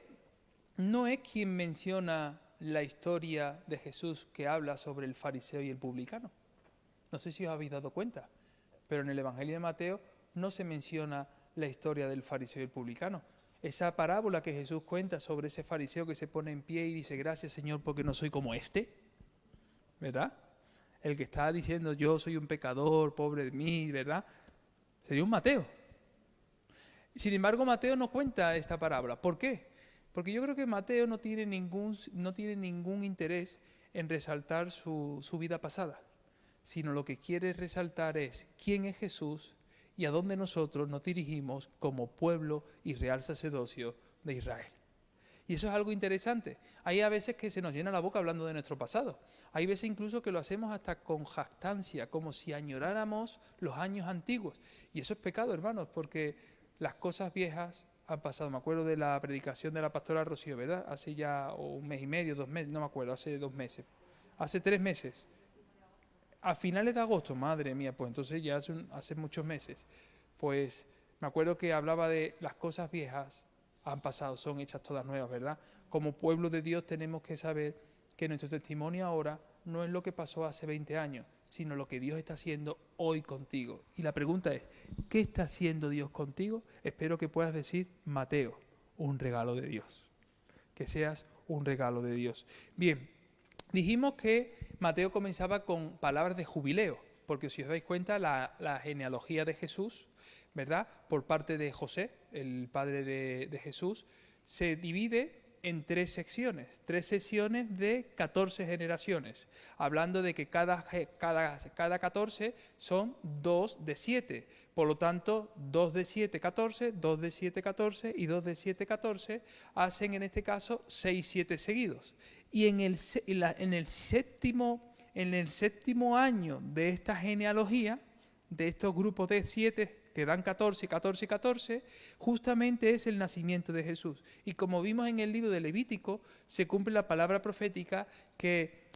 no es quien menciona la historia de Jesús que habla sobre el fariseo y el publicano. No sé si os habéis dado cuenta, pero en el Evangelio de Mateo no se menciona la historia del fariseo y el publicano. Esa parábola que Jesús cuenta sobre ese fariseo que se pone en pie y dice, gracias Señor porque no soy como este, ¿verdad? El que está diciendo, yo soy un pecador, pobre de mí, ¿verdad? Sería un Mateo. Sin embargo, Mateo no cuenta esta parábola. ¿Por qué? Porque yo creo que Mateo no tiene ningún interés en resaltar su vida pasada, sino lo que quiere resaltar es quién es Jesús y a dónde nosotros nos dirigimos como pueblo y real sacerdocio de Israel. Y eso es algo interesante. Hay a veces que se nos llena la boca hablando de nuestro pasado. Hay veces incluso que lo hacemos hasta con jactancia, como si añoráramos los años antiguos. Y eso es pecado, hermanos, porque las cosas viejas han pasado. Me acuerdo de la predicación de la pastora Rocío, ¿verdad? Hace ya un mes y medio, 2 meses, no me acuerdo, hace 2 meses. Hace 3 meses. A finales de agosto, madre mía, pues entonces ya hace muchos meses. Pues me acuerdo que hablaba de las cosas viejas han pasado, son hechas todas nuevas, ¿verdad? Como pueblo de Dios tenemos que saber que nuestro testimonio ahora no es lo que pasó hace 20 años, sino lo que Dios está haciendo hoy contigo. Y la pregunta es, ¿qué está haciendo Dios contigo? Espero que puedas decir, Mateo, un regalo de Dios. Que seas un regalo de Dios. Bien, dijimos que Mateo comenzaba con palabras de jubileo, porque si os dais cuenta, la genealogía de Jesús, ¿verdad?, por parte de José, el padre de Jesús, se divide en 3 secciones de 14 generaciones, hablando de que cada 14 son 2 de 7, por lo tanto 2 de 7, 14, 2 de 7, 14 y 2 de 7, 14 hacen en este caso 6, 7 seguidos. Y en el séptimo año de esta genealogía, de estos grupos de 7 que dan 14, 14 y 14, justamente es el nacimiento de Jesús. Y como vimos en el libro de Levítico, se cumple la palabra profética que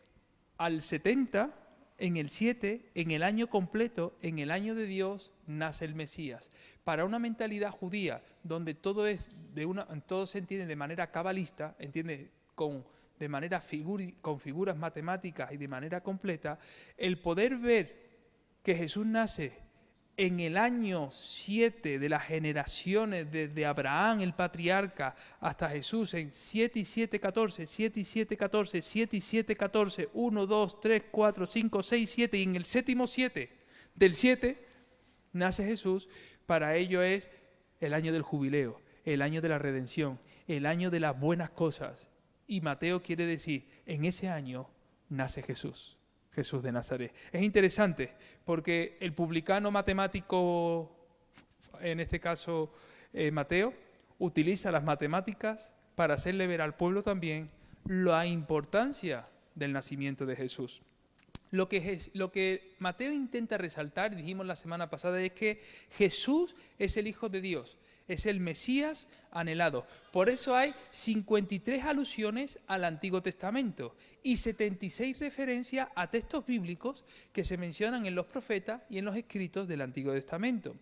al 70, en el 7, en el año completo, en el año de Dios, nace el Mesías. Para una mentalidad judía, donde todo se entiende de manera cabalista, entiende con figuras matemáticas y de manera completa, el poder ver que Jesús nace en el año 7 de las generaciones desde Abraham, el patriarca, hasta Jesús, en 7 y 7, 14, 7 y 7, 14, 7 y 7, 14, 1, 2, 3, 4, 5, 6, 7, y en el séptimo 7 del 7 nace Jesús. Para ello es el año del jubileo, el año de la redención, el año de las buenas cosas. Y Mateo quiere decir, en ese año nace Jesús. Jesús de Nazaret. Es interesante porque el publicano matemático, en este caso Mateo, utiliza las matemáticas para hacerle ver al pueblo también la importancia del nacimiento de Jesús. Lo que Mateo intenta resaltar, dijimos la semana pasada, es que Jesús es el Hijo de Dios, es el Mesías anhelado. Por eso hay 53 alusiones al Antiguo Testamento y 76 referencias a textos bíblicos que se mencionan en los profetas y en los escritos del Antiguo Testamento.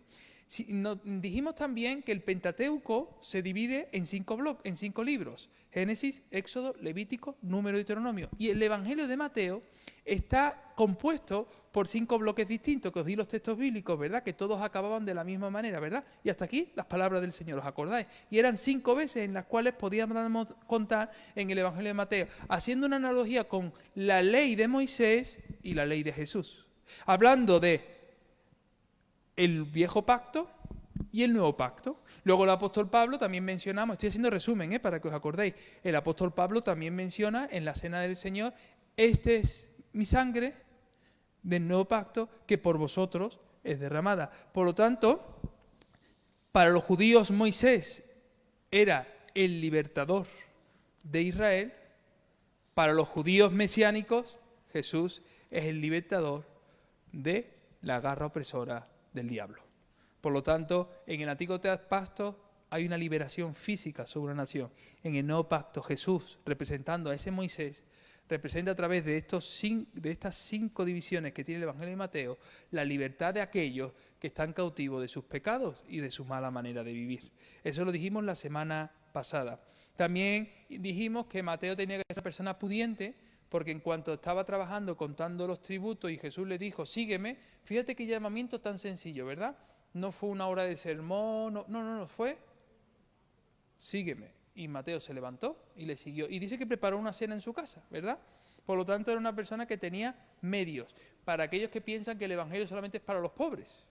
Dijimos también que el Pentateuco se divide en 5 libros: Génesis, Éxodo, Levítico, Número y Deuteronomio. Y el Evangelio de Mateo está compuesto por 5 bloques distintos, que os di los textos bíblicos, ¿verdad?, que todos acababan de la misma manera, ¿verdad? Y hasta aquí las palabras del Señor, ¿os acordáis? Y eran 5 veces en las cuales podíamos contar en el Evangelio de Mateo, haciendo una analogía con la ley de Moisés y la ley de Jesús, hablando de el viejo pacto y el nuevo pacto. Luego el apóstol Pablo también mencionamos, estoy haciendo resumen para que os acordéis, el apóstol Pablo también menciona en la cena del Señor, este es mi sangre del nuevo pacto que por vosotros es derramada. Por lo tanto, para los judíos Moisés era el libertador de Israel, para los judíos mesiánicos Jesús es el libertador de la garra opresora del diablo. Por lo tanto, en el Antiguo Pacto hay una liberación física sobre una nación. En el Nuevo Pacto, Jesús, representando a ese Moisés, representa a través de estas 5 divisiones que tiene el Evangelio de Mateo, la libertad de aquellos que están cautivos de sus pecados y de su mala manera de vivir. Eso lo dijimos la semana pasada. También dijimos que Mateo tenía que ser una persona pudiente, porque en cuanto estaba trabajando contando los tributos y Jesús le dijo, sígueme, fíjate qué llamamiento tan sencillo, ¿verdad? No fue una hora de sermón, no, fue sígueme. Y Mateo se levantó y le siguió. Y dice que preparó una cena en su casa, ¿verdad? Por lo tanto, era una persona que tenía medios. Para aquellos que piensan que el Evangelio solamente es para los pobres,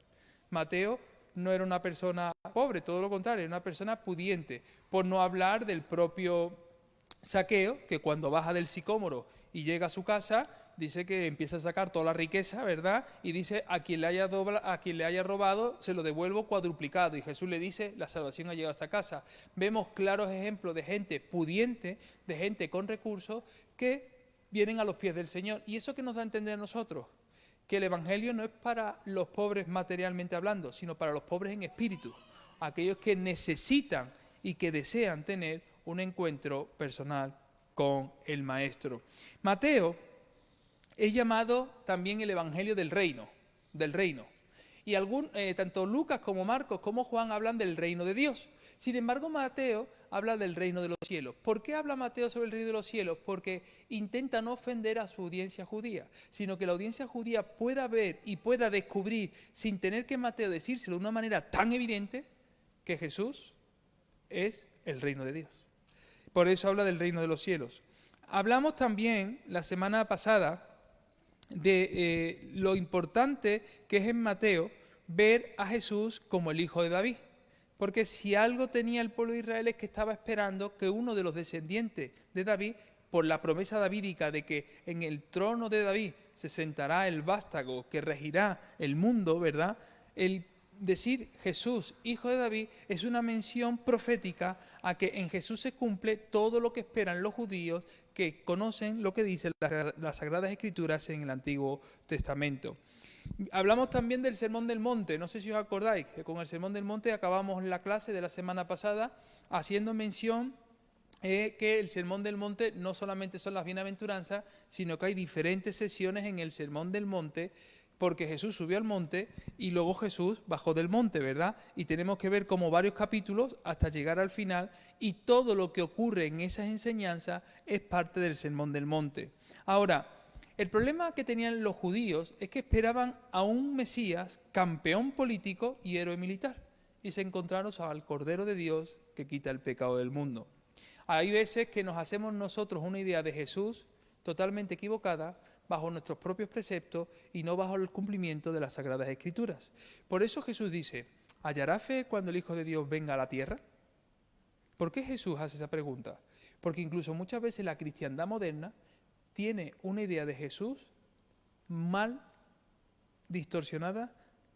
Mateo no era una persona pobre, todo lo contrario, era una persona pudiente. Por no hablar del propio Zaqueo, que cuando baja del sicómoro y llega a su casa, dice que empieza a sacar toda la riqueza, ¿verdad? Y dice, a quien le haya robado, se lo devuelvo cuadruplicado. Y Jesús le dice, la salvación ha llegado a esta casa. Vemos claros ejemplos de gente pudiente, de gente con recursos, que vienen a los pies del Señor. ¿Y eso qué nos da a entender a nosotros? Que el Evangelio no es para los pobres materialmente hablando, sino para los pobres en espíritu. Aquellos que necesitan y que desean tener un encuentro personal con el Maestro. Mateo es llamado también el Evangelio del reino. Y tanto Lucas como Marcos como Juan hablan del reino de Dios. Sin embargo, Mateo habla del reino de los cielos. ¿Por qué habla Mateo sobre el reino de los cielos? Porque intenta no ofender a su audiencia judía, sino que la audiencia judía pueda ver y pueda descubrir, sin tener que Mateo decírselo de una manera tan evidente, que Jesús es el reino de Dios. Por eso habla del reino de los cielos. Hablamos también la semana pasada de lo importante que es en Mateo ver a Jesús como el hijo de David. Porque si algo tenía el pueblo de Israel es que estaba esperando que uno de los descendientes de David, por la promesa davídica de que en el trono de David se sentará el vástago que regirá el mundo, ¿verdad? El decir Jesús, hijo de David, es una mención profética a que en Jesús se cumple todo lo que esperan los judíos que conocen lo que dicen las Sagradas Escrituras en el Antiguo Testamento. Hablamos también del Sermón del Monte. No sé si os acordáis que con el Sermón del Monte acabamos la clase de la semana pasada haciendo mención que el Sermón del Monte no solamente son las bienaventuranzas, sino que hay diferentes sesiones en el Sermón del Monte, porque Jesús subió al monte y luego Jesús bajó del monte, ¿verdad? Y tenemos que ver como varios capítulos hasta llegar al final, y todo lo que ocurre en esas enseñanzas es parte del Sermón del Monte. Ahora, el problema que tenían los judíos es que esperaban a un Mesías, campeón político y héroe militar, y se encontraron al Cordero de Dios que quita el pecado del mundo. Hay veces que nos hacemos nosotros una idea de Jesús totalmente equivocada, bajo nuestros propios preceptos y no bajo el cumplimiento de las Sagradas Escrituras. Por eso Jesús dice, ¿hallará fe cuando el Hijo de Dios venga a la tierra? ¿Por qué Jesús hace esa pregunta? Porque incluso muchas veces la cristiandad moderna tiene una idea de Jesús mal distorsionada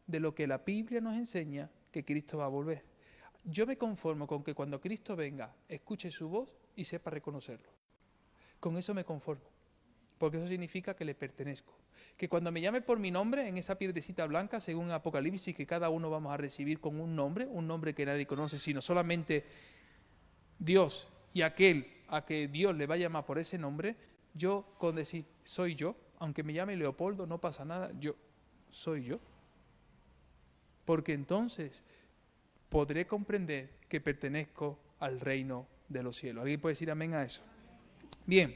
de lo que la Biblia nos enseña que Cristo va a volver. Yo me conformo con que cuando Cristo venga, escuche su voz y sepa reconocerlo. Con eso me conformo, porque eso significa que le pertenezco. Que cuando me llame por mi nombre, en esa piedrecita blanca, según Apocalipsis, que cada uno vamos a recibir con un nombre que nadie conoce, sino solamente Dios y aquel a que Dios le va a llamar por ese nombre, yo con decir, soy yo, aunque me llame Leopoldo, no pasa nada, yo soy yo. Porque entonces podré comprender que pertenezco al reino de los cielos. ¿Alguien puede decir amén a eso? Bien,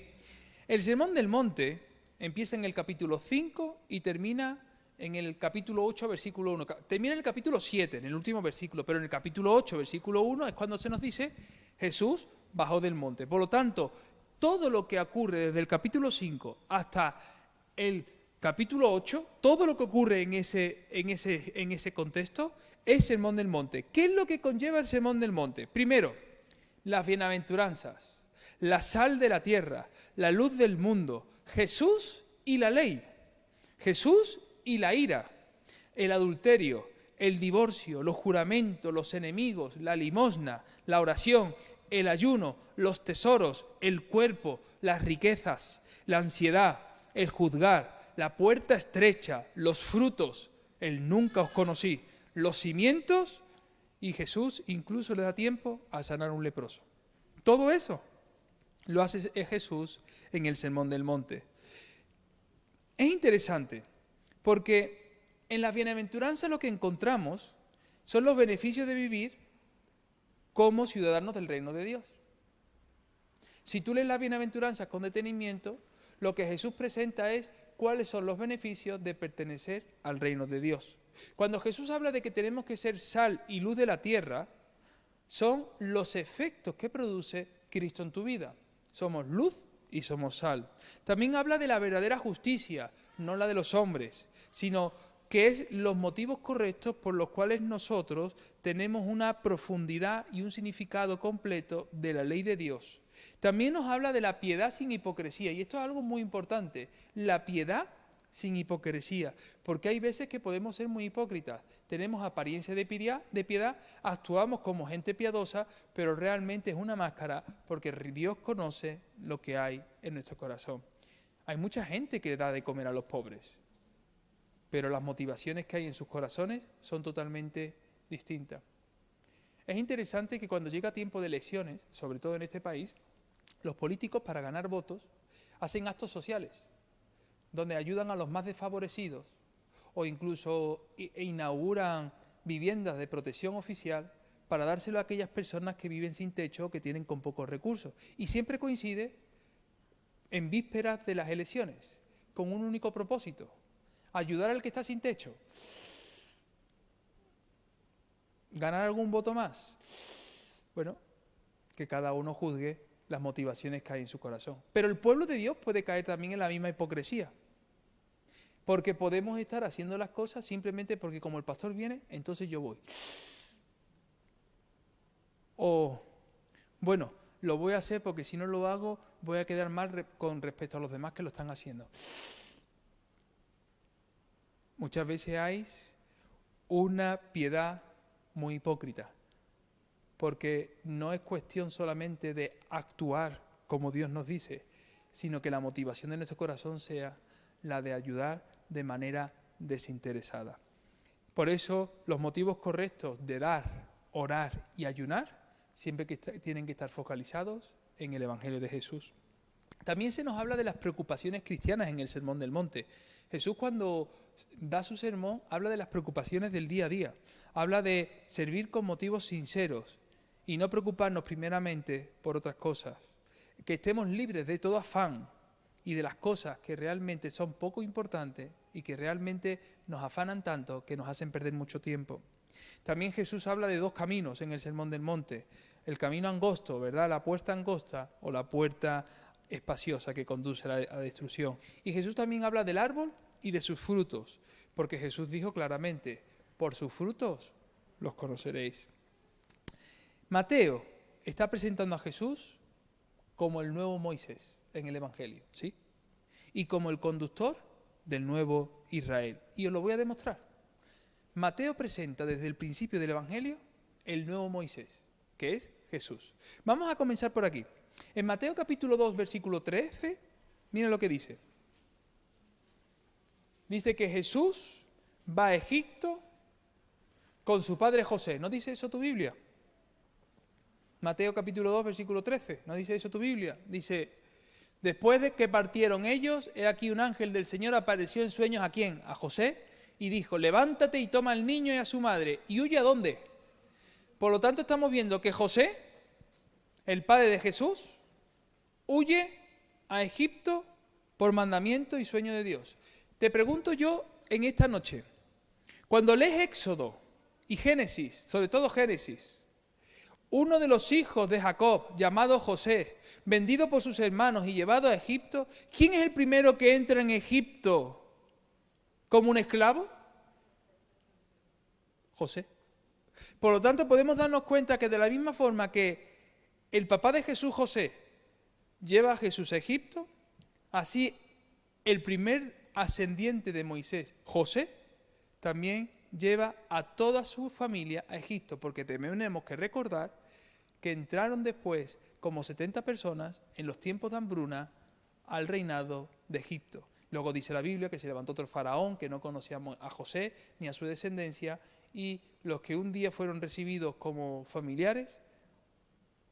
el Sermón del Monte empieza en el capítulo 5 y termina en el capítulo 8, versículo 1. Termina en el capítulo 7, en el último versículo, pero en el capítulo 8, versículo 1 es cuando se nos dice Jesús bajó del monte. Por lo tanto, todo lo que ocurre desde el capítulo 5 hasta el capítulo 8, todo lo que ocurre en ese contexto es Sermón del Monte. ¿Qué es lo que conlleva el Sermón del Monte? Primero, las bienaventuranzas, la sal de la tierra, la luz del mundo, Jesús y la ley, Jesús y la ira, el adulterio, el divorcio, los juramentos, los enemigos, la limosna, la oración, el ayuno, los tesoros, el cuerpo, las riquezas, la ansiedad, el juzgar, la puerta estrecha, los frutos, el nunca os conocí, los cimientos, y Jesús incluso le da tiempo a sanar a un leproso. Todo eso lo hace Jesús en el Sermón del Monte. Es interesante porque en las bienaventuranzas lo que encontramos son los beneficios de vivir como ciudadanos del reino de Dios. Si tú lees las bienaventuranzas con detenimiento, lo que Jesús presenta es cuáles son los beneficios de pertenecer al reino de Dios. Cuando Jesús habla de que tenemos que ser sal y luz de la tierra, son los efectos que produce Cristo en tu vida. Somos luz y somos sal. También habla de la verdadera justicia, no la de los hombres, sino que es los motivos correctos por los cuales nosotros tenemos una profundidad y un significado completo de la ley de Dios. También nos habla de la piedad sin hipocresía, y esto es algo muy importante, la piedad sin hipocresía, porque hay veces que podemos ser muy hipócritas, tenemos apariencia de piedad, actuamos como gente piadosa, pero realmente es una máscara, porque Dios conoce lo que hay en nuestro corazón. Hay mucha gente que le da de comer a los pobres, pero las motivaciones que hay en sus corazones son totalmente distintas. Es interesante que cuando llega tiempo de elecciones, sobre todo en este país, los políticos, para ganar votos, hacen actos sociales, donde ayudan a los más desfavorecidos o incluso inauguran viviendas de protección oficial para dárselo a aquellas personas que viven sin techo o que tienen con pocos recursos. Y siempre coincide en vísperas de las elecciones, con un único propósito: ayudar al que está sin techo. ¿Ganar algún voto más? Bueno, que cada uno juzgue las motivaciones que hay en su corazón. Pero el pueblo de Dios puede caer también en la misma hipocresía, porque podemos estar haciendo las cosas simplemente porque como el pastor viene, entonces yo voy. O, bueno, lo voy a hacer porque si no lo hago voy a quedar mal con respecto a los demás que lo están haciendo. Muchas veces hay una piedad muy hipócrita, porque no es cuestión solamente de actuar como Dios nos dice, sino que la motivación de nuestro corazón sea la de ayudar de manera desinteresada. Por eso los motivos correctos de dar, orar y ayunar siempre tienen que estar focalizados en el Evangelio de Jesús. También se nos habla de las preocupaciones cristianas en el Sermón del Monte. Jesús, cuando da su sermón, habla de las preocupaciones del día a día. Habla de servir con motivos sinceros y no preocuparnos primeramente por otras cosas. Que estemos libres de todo afán y de las cosas que realmente son poco importantes y que realmente nos afanan tanto que nos hacen perder mucho tiempo. También Jesús habla de dos caminos en el Sermón del Monte. El camino angosto, ¿verdad? La puerta angosta o la puerta espaciosa que conduce a la destrucción. Y Jesús también habla del árbol y de sus frutos, porque Jesús dijo claramente: por sus frutos los conoceréis. Mateo está presentando a Jesús como el nuevo Moisés en el Evangelio, ¿sí? Y como el conductor del nuevo Israel. Y os lo voy a demostrar. Mateo presenta desde el principio del Evangelio el nuevo Moisés, que es Jesús. Vamos a comenzar por aquí. En Mateo capítulo 2, versículo 13, miren lo que dice. Dice que Jesús va a Egipto con su padre José. ¿No dice eso tu Biblia? Mateo capítulo 2, versículo 13. ¿No dice eso tu Biblia? Dice: después de que partieron ellos, he aquí un ángel del Señor apareció en sueños ¿a quién? A José, y dijo: levántate y toma al niño y a su madre, y huye ¿a dónde? Por lo tanto, estamos viendo que José, el padre de Jesús, huye a Egipto por mandamiento y sueño de Dios. Te pregunto yo en esta noche, cuando lees Éxodo y Génesis, sobre todo Génesis, uno de los hijos de Jacob, llamado José, vendido por sus hermanos y llevado a Egipto, ¿quién es el primero que entra en Egipto como un esclavo? José. Por lo tanto, podemos darnos cuenta que de la misma forma que el papá de Jesús, José, lleva a Jesús a Egipto, así el primer ascendiente de Moisés, José, también lleva a toda su familia a Egipto, porque tenemos que recordar que entraron después como 70 personas en los tiempos de hambruna al reinado de Egipto. Luego dice la Biblia que se levantó otro faraón que no conocía a José ni a su descendencia, y los que un día fueron recibidos como familiares,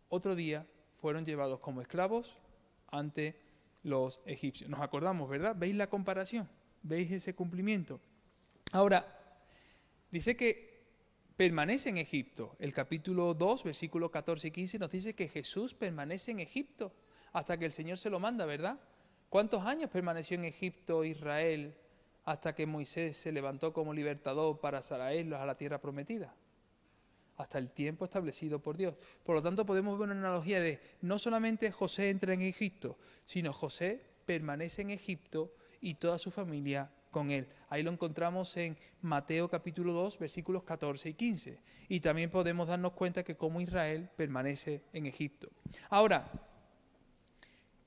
otro día fueron llevados como esclavos ante los egipcios. Nos acordamos, ¿verdad? ¿Veis la comparación? ¿Veis ese cumplimiento? Ahora, dice que permanece en Egipto. El capítulo 2, versículos 14 y 15 nos dice que Jesús permanece en Egipto hasta que el Señor se lo manda, ¿verdad? ¿Cuántos años permaneció en Egipto Israel hasta que Moisés se levantó como libertador para traerlos a la tierra prometida? Hasta el tiempo establecido por Dios. Por lo tanto, podemos ver una analogía de no solamente José entra en Egipto, sino José permanece en Egipto y toda su familia con él. Ahí lo encontramos en Mateo capítulo 2, versículos 14 y 15. Y también podemos darnos cuenta que como Israel permanece en Egipto. Ahora,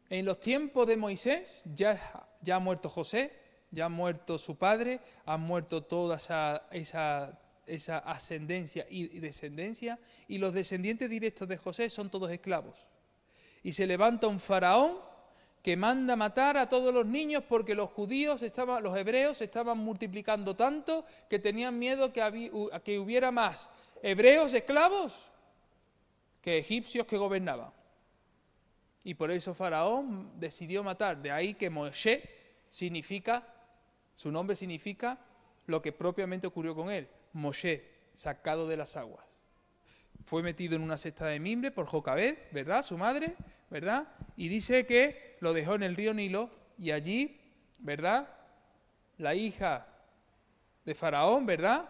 en los tiempos de Moisés ya ha muerto José, ya ha muerto su padre, ha muerto toda esa ascendencia y descendencia, y los descendientes directos de José son todos esclavos. Y se levanta un faraón que manda matar a todos los niños porque los hebreos se estaban multiplicando tanto que tenían miedo que hubiera más hebreos esclavos que egipcios que gobernaban. Y por eso Faraón decidió matar. De ahí que Moshe significa, su nombre significa lo que propiamente ocurrió con él. Moshe, sacado de las aguas. Fue metido en una cesta de mimbre por Jocabed, ¿verdad? Su madre, ¿verdad? Y dice que lo dejó en el río Nilo y allí, ¿verdad? La hija de Faraón, ¿verdad?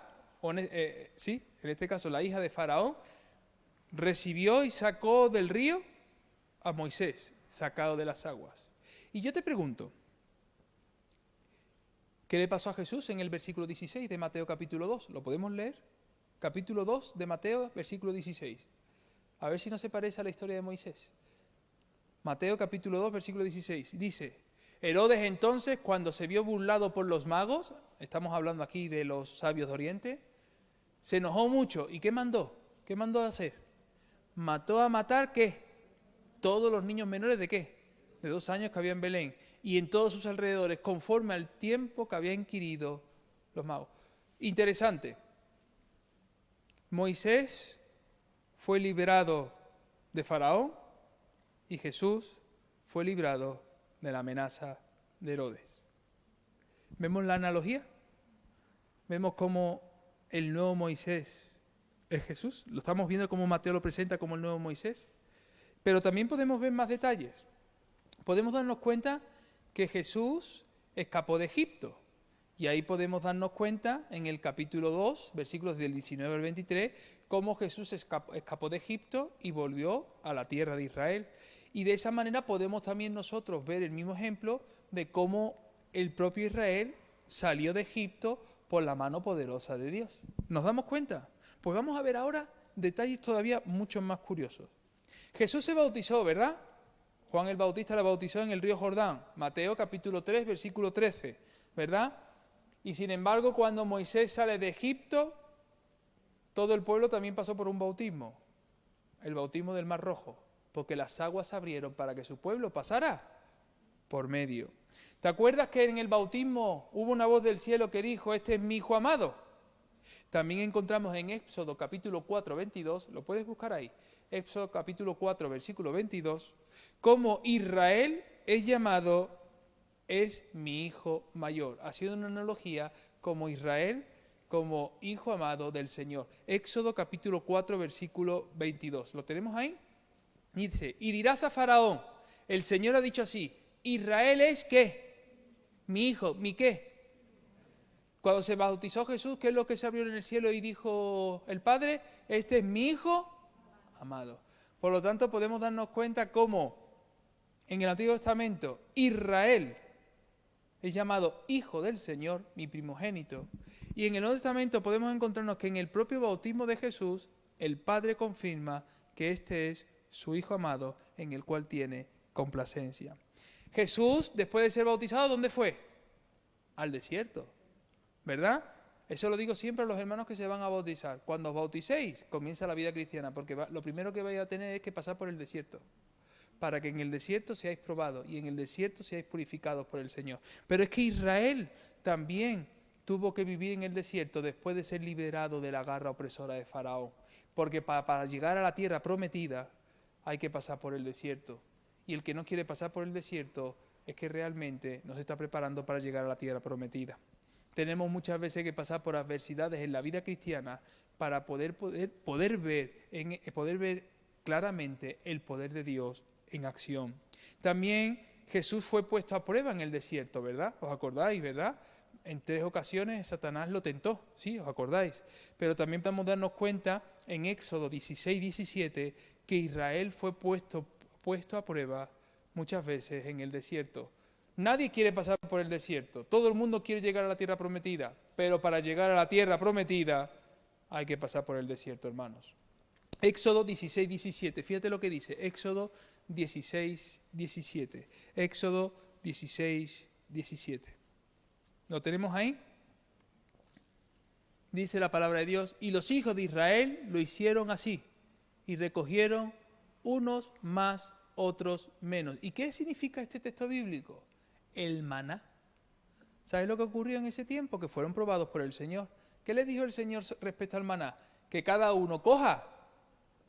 Sí, en este caso la hija de Faraón recibió y sacó del río a Moisés, sacado de las aguas. Y yo te pregunto, ¿qué le pasó a Jesús en el versículo 16 de Mateo capítulo 2? ¿Lo podemos leer? Capítulo 2 de Mateo, versículo 16. A ver si no se parece a la historia de Moisés. Mateo capítulo 2, versículo 16. Dice, Herodes entonces, cuando se vio burlado por los magos, estamos hablando aquí de los sabios de Oriente, se enojó mucho. ¿Y qué mandó? ¿Qué mandó a hacer? Mató a matar, ¿qué? Todos los niños menores de ¿qué? De 2 años que había en Belén y en todos sus alrededores, conforme al tiempo que habían inquirido los magos. Interesante. Moisés fue liberado de Faraón y Jesús fue librado de la amenaza de Herodes. ¿Vemos la analogía? Vemos cómo el nuevo Moisés es Jesús. Lo estamos viendo como Mateo lo presenta como el nuevo Moisés. Pero también podemos ver más detalles. Podemos darnos cuenta que Jesús escapó de Egipto. Y ahí podemos darnos cuenta en el capítulo 2, versículos del 19 al 23, cómo Jesús escapó de Egipto y volvió a la tierra de Israel. Y de esa manera podemos también nosotros ver el mismo ejemplo de cómo el propio Israel salió de Egipto por la mano poderosa de Dios. ¿Nos damos cuenta? Pues vamos a ver ahora detalles todavía mucho más curiosos. Jesús se bautizó, ¿verdad? Juan el Bautista la bautizó en el río Jordán. Mateo capítulo 3, versículo 13, ¿verdad? Y sin embargo, cuando Moisés sale de Egipto, todo el pueblo también pasó por un bautismo, el bautismo del Mar Rojo, porque las aguas se abrieron para que su pueblo pasara por medio. ¿Te acuerdas que en el bautismo hubo una voz del cielo que dijo, este es mi hijo amado? También encontramos en Éxodo capítulo 4, 22, lo puedes buscar ahí, Éxodo capítulo 4, versículo 22, cómo Israel es llamado, es mi hijo mayor. Ha sido una analogía como Israel, como hijo amado del Señor. Éxodo capítulo 4, versículo 22. ¿Lo tenemos ahí? Dice, y dirás a Faraón, el Señor ha dicho así, Israel es ¿qué? Mi hijo, ¿mi qué? Cuando se bautizó Jesús, ¿qué es lo que se abrió en el cielo y dijo el Padre? Este es mi hijo amado. Por lo tanto, podemos darnos cuenta cómo en el Antiguo Testamento Israel es llamado hijo del Señor, mi primogénito. Y en el Nuevo Testamento podemos encontrarnos que en el propio bautismo de Jesús, el Padre confirma que este es su Hijo amado, en el cual tiene complacencia. Jesús, después de ser bautizado, ¿dónde fue? Al desierto, ¿verdad? Eso lo digo siempre a los hermanos que se van a bautizar. Cuando os bauticéis, comienza la vida cristiana, porque lo primero que vais a tener es que pasar por el desierto, para que en el desierto seáis probados y en el desierto seáis purificados por el Señor. Pero es que Israel también tuvo que vivir en el desierto después de ser liberado de la garra opresora de Faraón, porque para llegar a la tierra prometida hay que pasar por el desierto. Y el que no quiere pasar por el desierto es que realmente no se está preparando para llegar a la tierra prometida. Tenemos muchas veces que pasar por adversidades en la vida cristiana para poder ver claramente el poder de Dios en acción. También Jesús fue puesto a prueba en el desierto, ¿verdad? ¿Os acordáis, verdad? En 3 ocasiones Satanás lo tentó, ¿sí? ¿Os acordáis? Pero también podemos darnos cuenta en Éxodo 16, 17 que Israel fue puesto a prueba muchas veces en el desierto. Nadie quiere pasar por el desierto, todo el mundo quiere llegar a la tierra prometida, pero para llegar a la tierra prometida hay que pasar por el desierto, hermanos. Éxodo 16, 17, fíjate lo que dice, Éxodo 16, 17, Éxodo 16, 17. ¿Lo tenemos ahí? Dice la palabra de Dios, y los hijos de Israel lo hicieron así, y recogieron unos más, otros menos. ¿Y qué significa este texto bíblico? El maná. ¿Sabes lo que ocurrió en ese tiempo? Que fueron probados por el Señor. ¿Qué les dijo el Señor respecto al maná? Que cada uno coja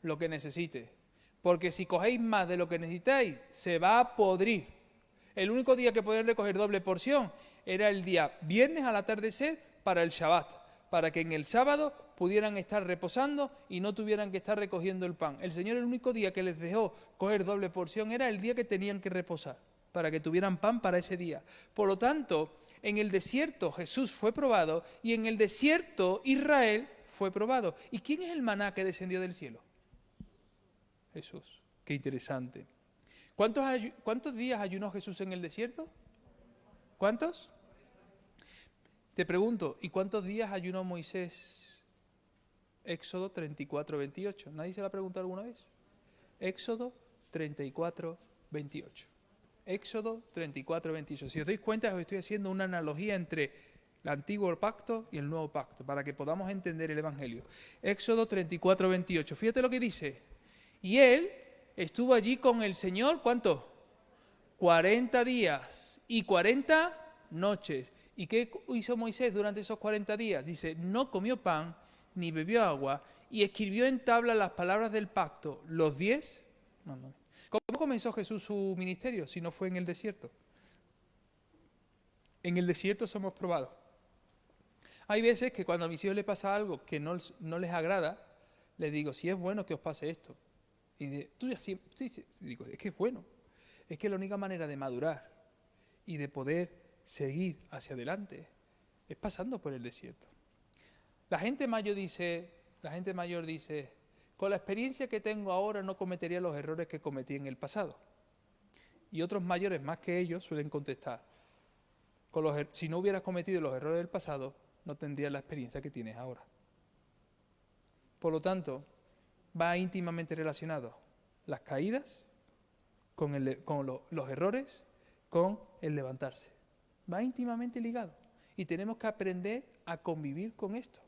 lo que necesite. Porque si cogéis más de lo que necesitáis, se va a podrir. El único día que podían recoger doble porción era el día viernes al atardecer para el Shabbat, para que en el sábado pudieran estar reposando y no tuvieran que estar recogiendo el pan. El Señor, el único día que les dejó coger doble porción era el día que tenían que reposar, para que tuvieran pan para ese día. Por lo tanto, en el desierto Jesús fue probado y en el desierto Israel fue probado. ¿Y quién es el maná que descendió del cielo? Jesús. Qué interesante. ¿Cuántos días ayunó Jesús en el desierto? ¿Cuántos? Te pregunto, ¿y cuántos días ayunó Moisés? Éxodo 34, 28. ¿Nadie se la ha preguntado alguna vez? Éxodo 34, 28. Éxodo 34, 28. Si os dais cuenta, os estoy haciendo una analogía entre el antiguo pacto y el nuevo pacto, para que podamos entender el Evangelio. Éxodo 34, 28. Fíjate lo que dice. Y él estuvo allí con el Señor, ¿cuánto? 40 días y 40 noches. ¿Y qué hizo Moisés durante esos 40 días? Dice, no comió pan ni bebió agua y escribió en tabla las palabras del pacto, los 10 mandamientos. ¿Cómo comenzó Jesús su ministerio si no fue en el desierto? En el desierto somos probados. Hay veces que cuando a mis hijos les pasa algo que no les agrada, les digo, si es bueno que os pase esto. Y dice, tú ya sí, digo, es que es bueno. Es que la única manera de madurar y de poder seguir hacia adelante es pasando por el desierto. La gente mayor dice, con la experiencia que tengo ahora no cometería los errores que cometí en el pasado. Y otros mayores más que ellos suelen contestar, si no hubieras cometido los errores del pasado, no tendrías la experiencia que tienes ahora. Por lo tanto, va íntimamente relacionado las caídas con los errores, con el levantarse. Va íntimamente ligado. Y tenemos que aprender a convivir con esto.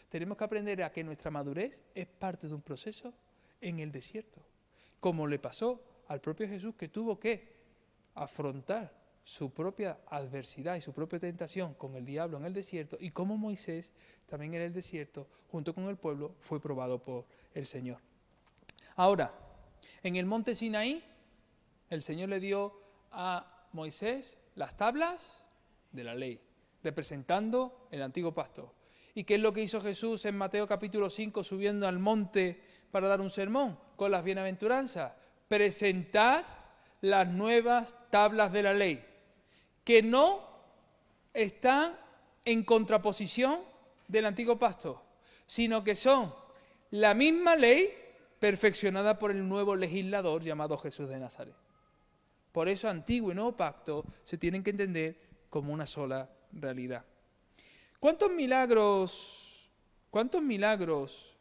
Tenemos que aprender a que nuestra madurez es parte de un proceso en el desierto. Como le pasó al propio Jesús, que tuvo que afrontar su propia adversidad y su propia tentación con el diablo en el desierto, y como Moisés también en el desierto, junto con el pueblo, fue probado por el Señor. Ahora, en el monte Sinaí, el Señor le dio a Moisés las tablas de la ley, representando el antiguo pacto. ¿Y qué es lo que hizo Jesús en Mateo capítulo 5, subiendo al monte para dar un sermón con las bienaventuranzas? Presentar las nuevas tablas de la ley, que no están en contraposición del antiguo pacto, sino que son la misma ley perfeccionada por el nuevo legislador llamado Jesús de Nazaret. Por eso antiguo y nuevo pacto se tienen que entender como una sola realidad. ¿Cuántos milagros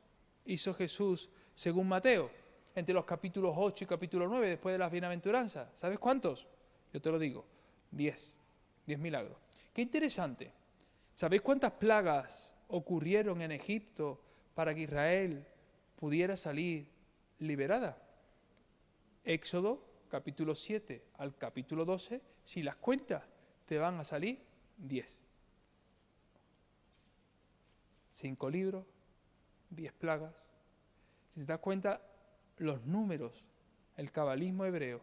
hizo Jesús según Mateo? Entre los capítulos 8 y capítulo 9, después de las bienaventuranzas. ¿Sabes cuántos? Yo te lo digo, 10 milagros. Qué interesante. ¿Sabéis cuántas plagas ocurrieron en Egipto para que Israel pudiera salir liberada? Éxodo, capítulo 7 al capítulo 12, si las cuentas, te van a salir 10. 5 libros, 10 plagas. Si te das cuenta, los números, el cabalismo hebreo,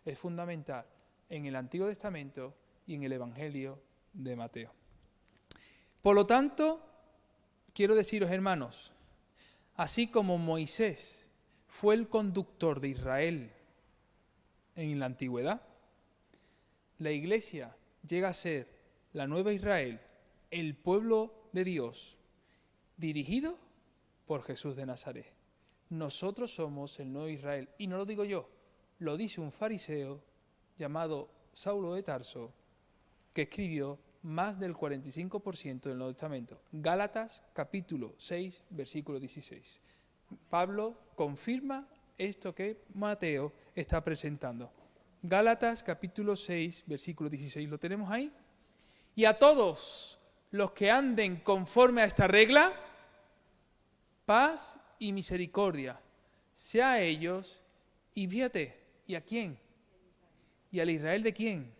es fundamental en el Antiguo Testamento y en el Evangelio de Mateo. Por lo tanto, quiero deciros, hermanos, así como Moisés fue el conductor de Israel en la antigüedad, la Iglesia llega a ser la nueva Israel, el pueblo de Dios, dirigido por Jesús de Nazaret. Nosotros somos el nuevo Israel. Y no lo digo yo, lo dice un fariseo llamado Saulo de Tarso, que escribió más del 45% del Nuevo Testamento. Gálatas capítulo 6, versículo 16. Pablo confirma esto que Mateo está presentando. Gálatas capítulo 6, versículo 16. ¿Lo tenemos ahí? Y a todos los que anden conforme a esta regla, paz y misericordia sea a ellos, y fíjate, ¿y a quién? ¿Y al Israel de quién?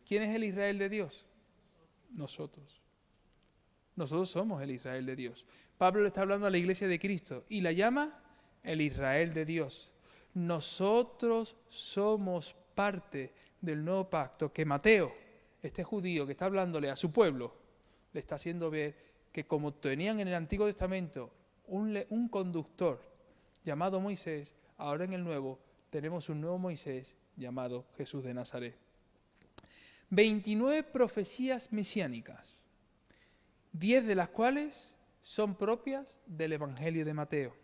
¿Quién es el Israel de Dios? Nosotros. Nosotros somos el Israel de Dios. Pablo le está hablando a la iglesia de Cristo y la llama el Israel de Dios. Nosotros somos parte del nuevo pacto que Mateo, este judío que está hablándole a su pueblo, le está haciendo ver que como tenían en el Antiguo Testamento un conductor llamado Moisés, ahora en el Nuevo tenemos un nuevo Moisés llamado Jesús de Nazaret. 29 profecías mesiánicas, 10 de las cuales son propias del Evangelio de Mateo.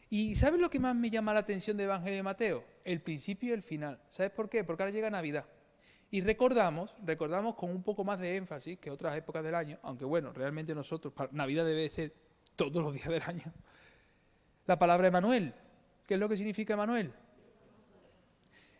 ¿Y sabes lo que más me llama la atención del Evangelio de Mateo? El principio y el final. ¿Sabes por qué? Porque ahora llega Navidad. Y recordamos con un poco más de énfasis que otras épocas del año, aunque bueno, realmente nosotros, Navidad debe ser todos los días del año, la palabra Emmanuel. ¿Qué es lo que significa Emmanuel?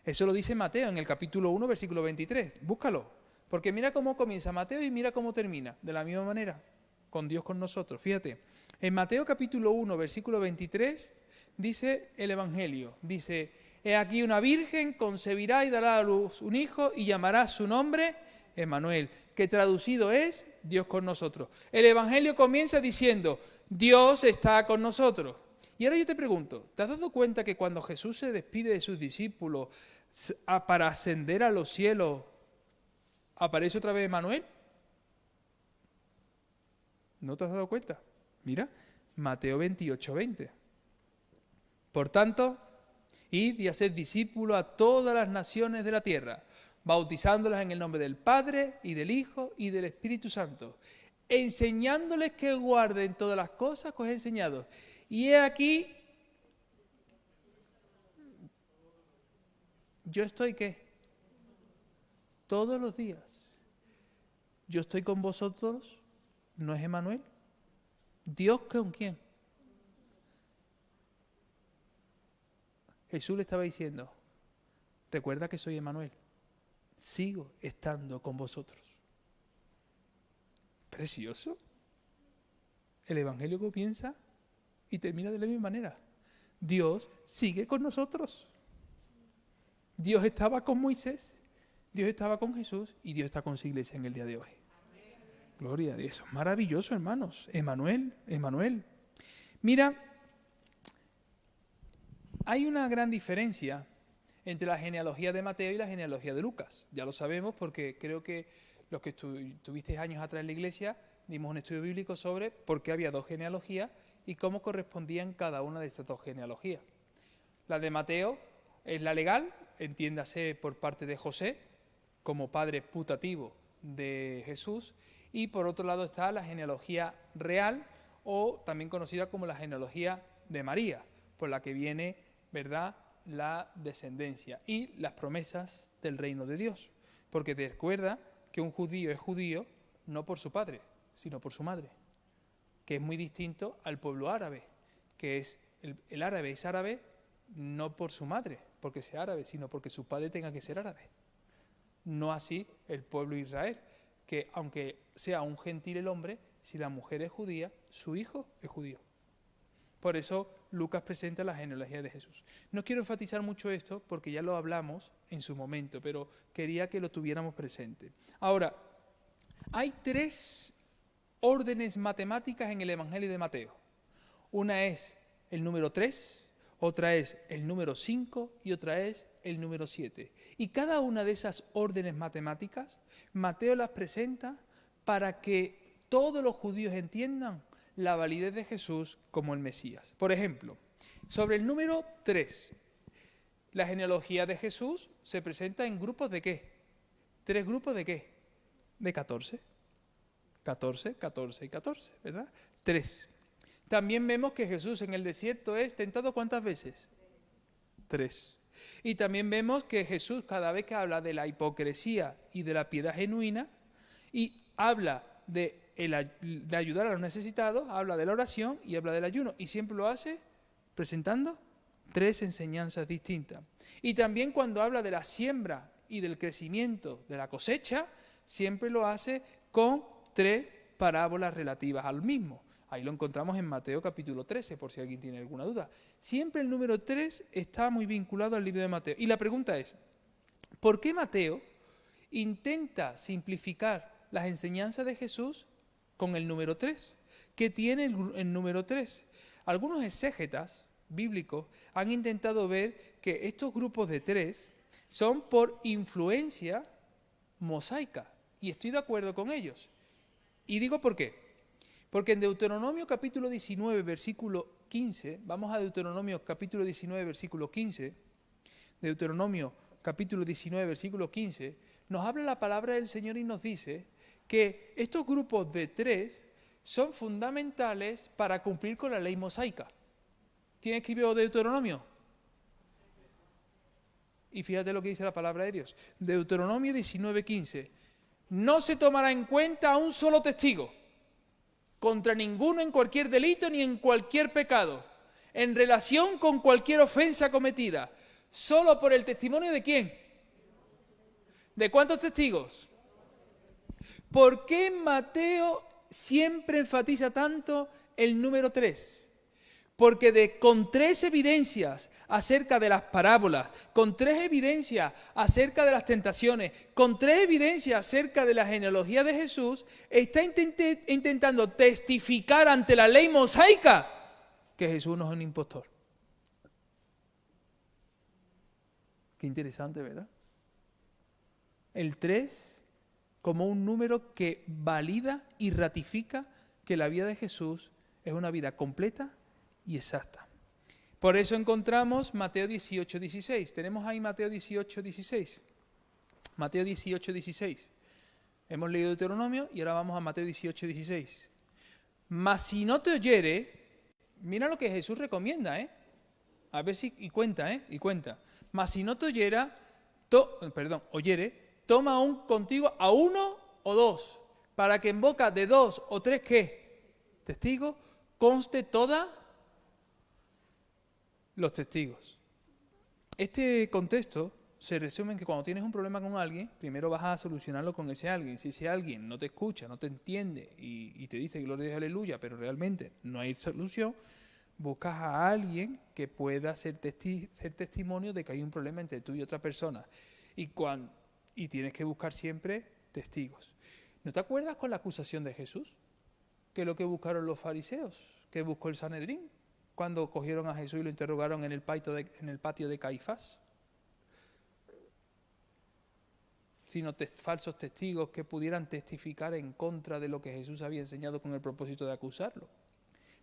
Eso lo dice Mateo en el capítulo 1, versículo 23. Búscalo. Porque mira cómo comienza Mateo y mira cómo termina. De la misma manera, con Dios con nosotros. Fíjate, en Mateo capítulo 1, versículo 23, dice el Evangelio. Dice, he aquí una virgen concebirá y dará a luz un hijo y llamará su nombre Emmanuel, que traducido es Dios con nosotros. El Evangelio comienza diciendo, Dios está con nosotros. Y ahora yo te pregunto, ¿te has dado cuenta que cuando Jesús se despide de sus discípulos para ascender a los cielos, aparece otra vez Emmanuel? ¿No te has dado cuenta? Mira, Mateo 28, 20. Por tanto, id y haced discípulos a todas las naciones de la tierra, bautizándolas en el nombre del Padre y del Hijo y del Espíritu Santo, enseñándoles que guarden todas las cosas que os he enseñado. Y he aquí, yo estoy ¿qué? Todos los días. Yo estoy con vosotros, ¿no es Emmanuel? ¿Dios con quién? Jesús le estaba diciendo, recuerda que soy Emmanuel, sigo estando con vosotros. Precioso. El Evangelio comienza y termina de la misma manera. Dios sigue con nosotros. Dios estaba con Moisés, Dios estaba con Jesús y Dios está con su iglesia en el día de hoy. Gloria a Dios. Maravilloso, hermanos. Emmanuel, Emmanuel. Mira, hay una gran diferencia entre la genealogía de Mateo y la genealogía de Lucas. Ya lo sabemos porque creo que los que tuvisteis años atrás en la iglesia dimos un estudio bíblico sobre por qué había dos genealogías y cómo correspondían cada una de estas dos genealogías. La de Mateo es la legal, entiéndase por parte de José, como padre putativo de Jesús, y por otro lado está la genealogía real, o también conocida como la genealogía de María, por la que viene, ¿verdad?, la descendencia y las promesas del reino de Dios. Porque te recuerda que un judío es judío no por su padre, sino por su madre, que es muy distinto al pueblo árabe, que es el árabe es árabe no por su madre, porque sea árabe, sino porque su padre tenga que ser árabe. No así el pueblo de Israel, que aunque sea un gentil el hombre, si la mujer es judía, su hijo es judío. Por eso Lucas presenta la genealogía de Jesús. No quiero enfatizar mucho esto porque ya lo hablamos en su momento, pero quería que lo tuviéramos presente. Ahora, hay tres órdenes matemáticas en el Evangelio de Mateo. Una es el número 3, otra es el número 5 y otra es el número 7. Y cada una de esas órdenes matemáticas, Mateo las presenta para que todos los judíos entiendan la validez de Jesús como el Mesías. Por ejemplo, sobre el número 3, la genealogía de Jesús se presenta en grupos de ¿qué? ¿Tres grupos de qué? De 14. 14, 14 y 14, ¿verdad? 3. También vemos que Jesús en el desierto es tentado ¿cuántas veces? 3. Y también vemos que Jesús cada vez que habla de la hipocresía y de la piedad genuina y habla de ayudar a los necesitados, habla de la oración y habla del ayuno. Y siempre lo hace presentando 3 enseñanzas distintas. Y también cuando habla de la siembra y del crecimiento de la cosecha, siempre lo hace con 3 parábolas relativas al mismo. Ahí lo encontramos en Mateo capítulo 13, por si alguien tiene alguna duda. Siempre el número 3 está muy vinculado al libro de Mateo. Y la pregunta es, ¿por qué Mateo intenta simplificar las enseñanzas de Jesús con el número 3? ¿Qué tiene el número 3? Algunos exégetas bíblicos han intentado ver que estos grupos de 3 son por influencia mosaica. Y estoy de acuerdo con ellos. Y digo por qué. Porque en Deuteronomio capítulo 19, versículo 15, vamos a Deuteronomio capítulo 19, versículo 15, Deuteronomio capítulo 19, versículo 15, nos habla la palabra del Señor y nos dice que estos grupos de 3 son fundamentales para cumplir con la ley mosaica. ¿Quién escribió Deuteronomio? Y fíjate lo que dice la palabra de Dios. Deuteronomio 19, 15. No se tomará en cuenta a un solo testigo contra ninguno en cualquier delito ni en cualquier pecado, en relación con cualquier ofensa cometida, solo por el testimonio de ¿quién? ¿De cuántos testigos? ¿Por qué Mateo siempre enfatiza tanto el número 3? Porque con 3 evidencias acerca de las parábolas, con 3 evidencias acerca de las tentaciones, con 3 evidencias acerca de la genealogía de Jesús, está intentando testificar ante la ley mosaica que Jesús no es un impostor. Qué interesante, ¿verdad? El 3 como un número que valida y ratifica que la vida de Jesús es una vida completa y exacta. Por eso encontramos Mateo 18, 16. Tenemos ahí Mateo 18, 16. Mateo 18, 16. Hemos leído Deuteronomio y ahora vamos a Mateo 18, 16. Mas si no te oyere, mira lo que Jesús recomienda, a ver si, y cuenta. Mas si no te oyera, oyere, toma aún contigo a 1 o 2, para que en boca de 2 o 3, ¿qué? Testigos, conste toda los testigos. Este contexto se resume en que cuando tienes un problema con alguien, primero vas a solucionarlo con ese alguien. Si ese alguien no te escucha, no te entiende y te dice gloria a Dios, aleluya, pero realmente no hay solución, buscas a alguien que pueda ser testimonio de que hay un problema entre tú y otra persona. Y tienes que buscar siempre testigos. ¿No te acuerdas con la acusación de Jesús? Que es lo que buscaron los fariseos, que buscó el Sanedrín cuando cogieron a Jesús y lo interrogaron en el patio de Caifás. Sino falsos testigos que pudieran testificar en contra de lo que Jesús había enseñado con el propósito de acusarlo.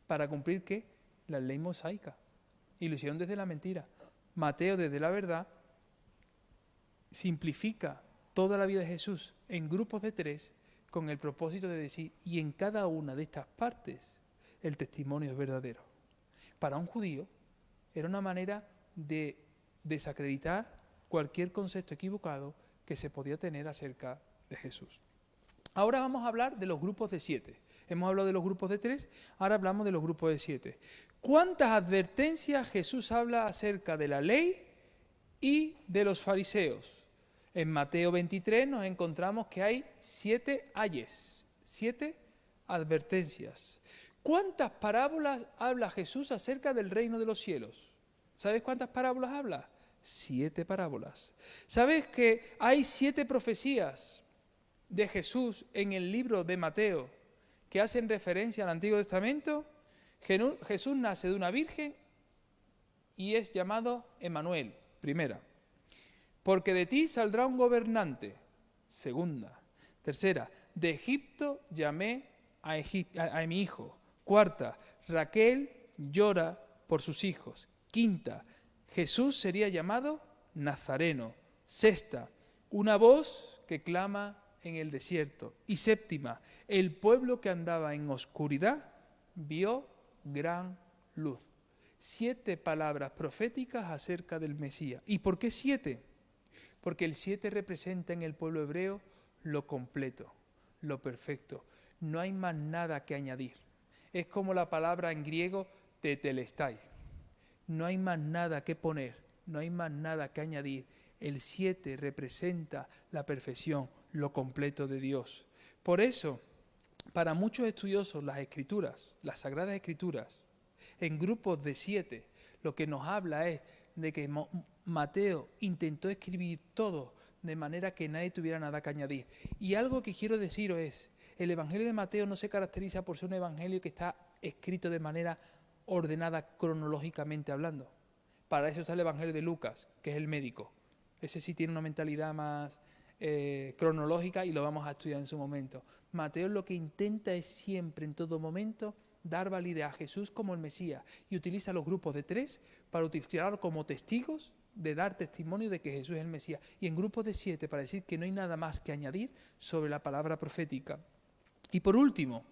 ¿Para cumplir qué? La ley mosaica. Y lo hicieron desde la mentira. Mateo, desde la verdad, simplifica toda la vida de Jesús en grupos de 3 con el propósito de decir, y en cada una de estas partes el testimonio es verdadero. Para un judío era una manera de desacreditar cualquier concepto equivocado que se podía tener acerca de Jesús. Ahora vamos a hablar de los grupos de 7. Hemos hablado de los grupos de 3, ahora hablamos de los grupos de 7. ¿Cuántas advertencias Jesús habla acerca de la ley y de los fariseos? En Mateo 23 nos encontramos que hay 7 ayes, 7 advertencias. ¿Cuántas parábolas habla Jesús acerca del reino de los cielos? ¿Sabes cuántas parábolas habla? 7 parábolas. ¿Sabes que hay 7 profecías de Jesús en el libro de Mateo que hacen referencia al Antiguo Testamento? Jesús nace de una virgen y es llamado Emmanuel, primera. Porque de ti saldrá un gobernante, segunda. Tercera, de Egipto llamé a mi hijo. Cuarta, Raquel llora por sus hijos. Quinta, Jesús sería llamado Nazareno. Sexta, una voz que clama en el desierto. Y séptima, el pueblo que andaba en oscuridad vio gran luz. 7 palabras proféticas acerca del Mesías. ¿Y por qué 7? Porque el 7 representa en el pueblo hebreo lo completo, lo perfecto. No hay más nada que añadir. Es como la palabra en griego tetelestai. No hay más nada que poner, no hay más nada que añadir. El 7 representa la perfección, lo completo de Dios. Por eso, para muchos estudiosos, las Escrituras, las Sagradas Escrituras, en grupos de 7, lo que nos habla es de que Mateo intentó escribir todo de manera que nadie tuviera nada que añadir. Y algo que quiero deciros es, el Evangelio de Mateo no se caracteriza por ser un evangelio que está escrito de manera ordenada cronológicamente hablando. Para eso está el Evangelio de Lucas, que es el médico. Ese sí tiene una mentalidad más cronológica y lo vamos a estudiar en su momento. Mateo lo que intenta es siempre, en todo momento, dar validez a Jesús como el Mesías y utiliza los grupos de 3 para utilizarlo como testigos de dar testimonio de que Jesús es el Mesías, y en grupos de 7 para decir que no hay nada más que añadir sobre la palabra profética. Y por último,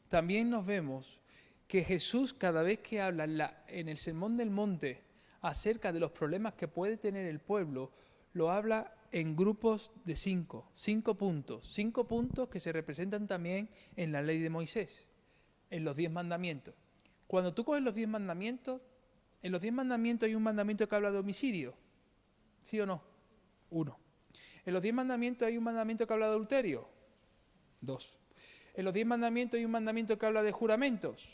también nos vemos que Jesús, cada vez que habla en el Sermón del Monte acerca de los problemas que puede tener el pueblo, lo habla en grupos de 5 puntos. 5 puntos que se representan también en la ley de Moisés, en los 10 mandamientos. Cuando tú coges los 10 mandamientos, en los 10 mandamientos hay un mandamiento que habla de homicidio, ¿sí o no? 1. En los 10 mandamientos hay un mandamiento que habla de adulterio, 2. En los 10 mandamientos hay un mandamiento que habla de juramentos,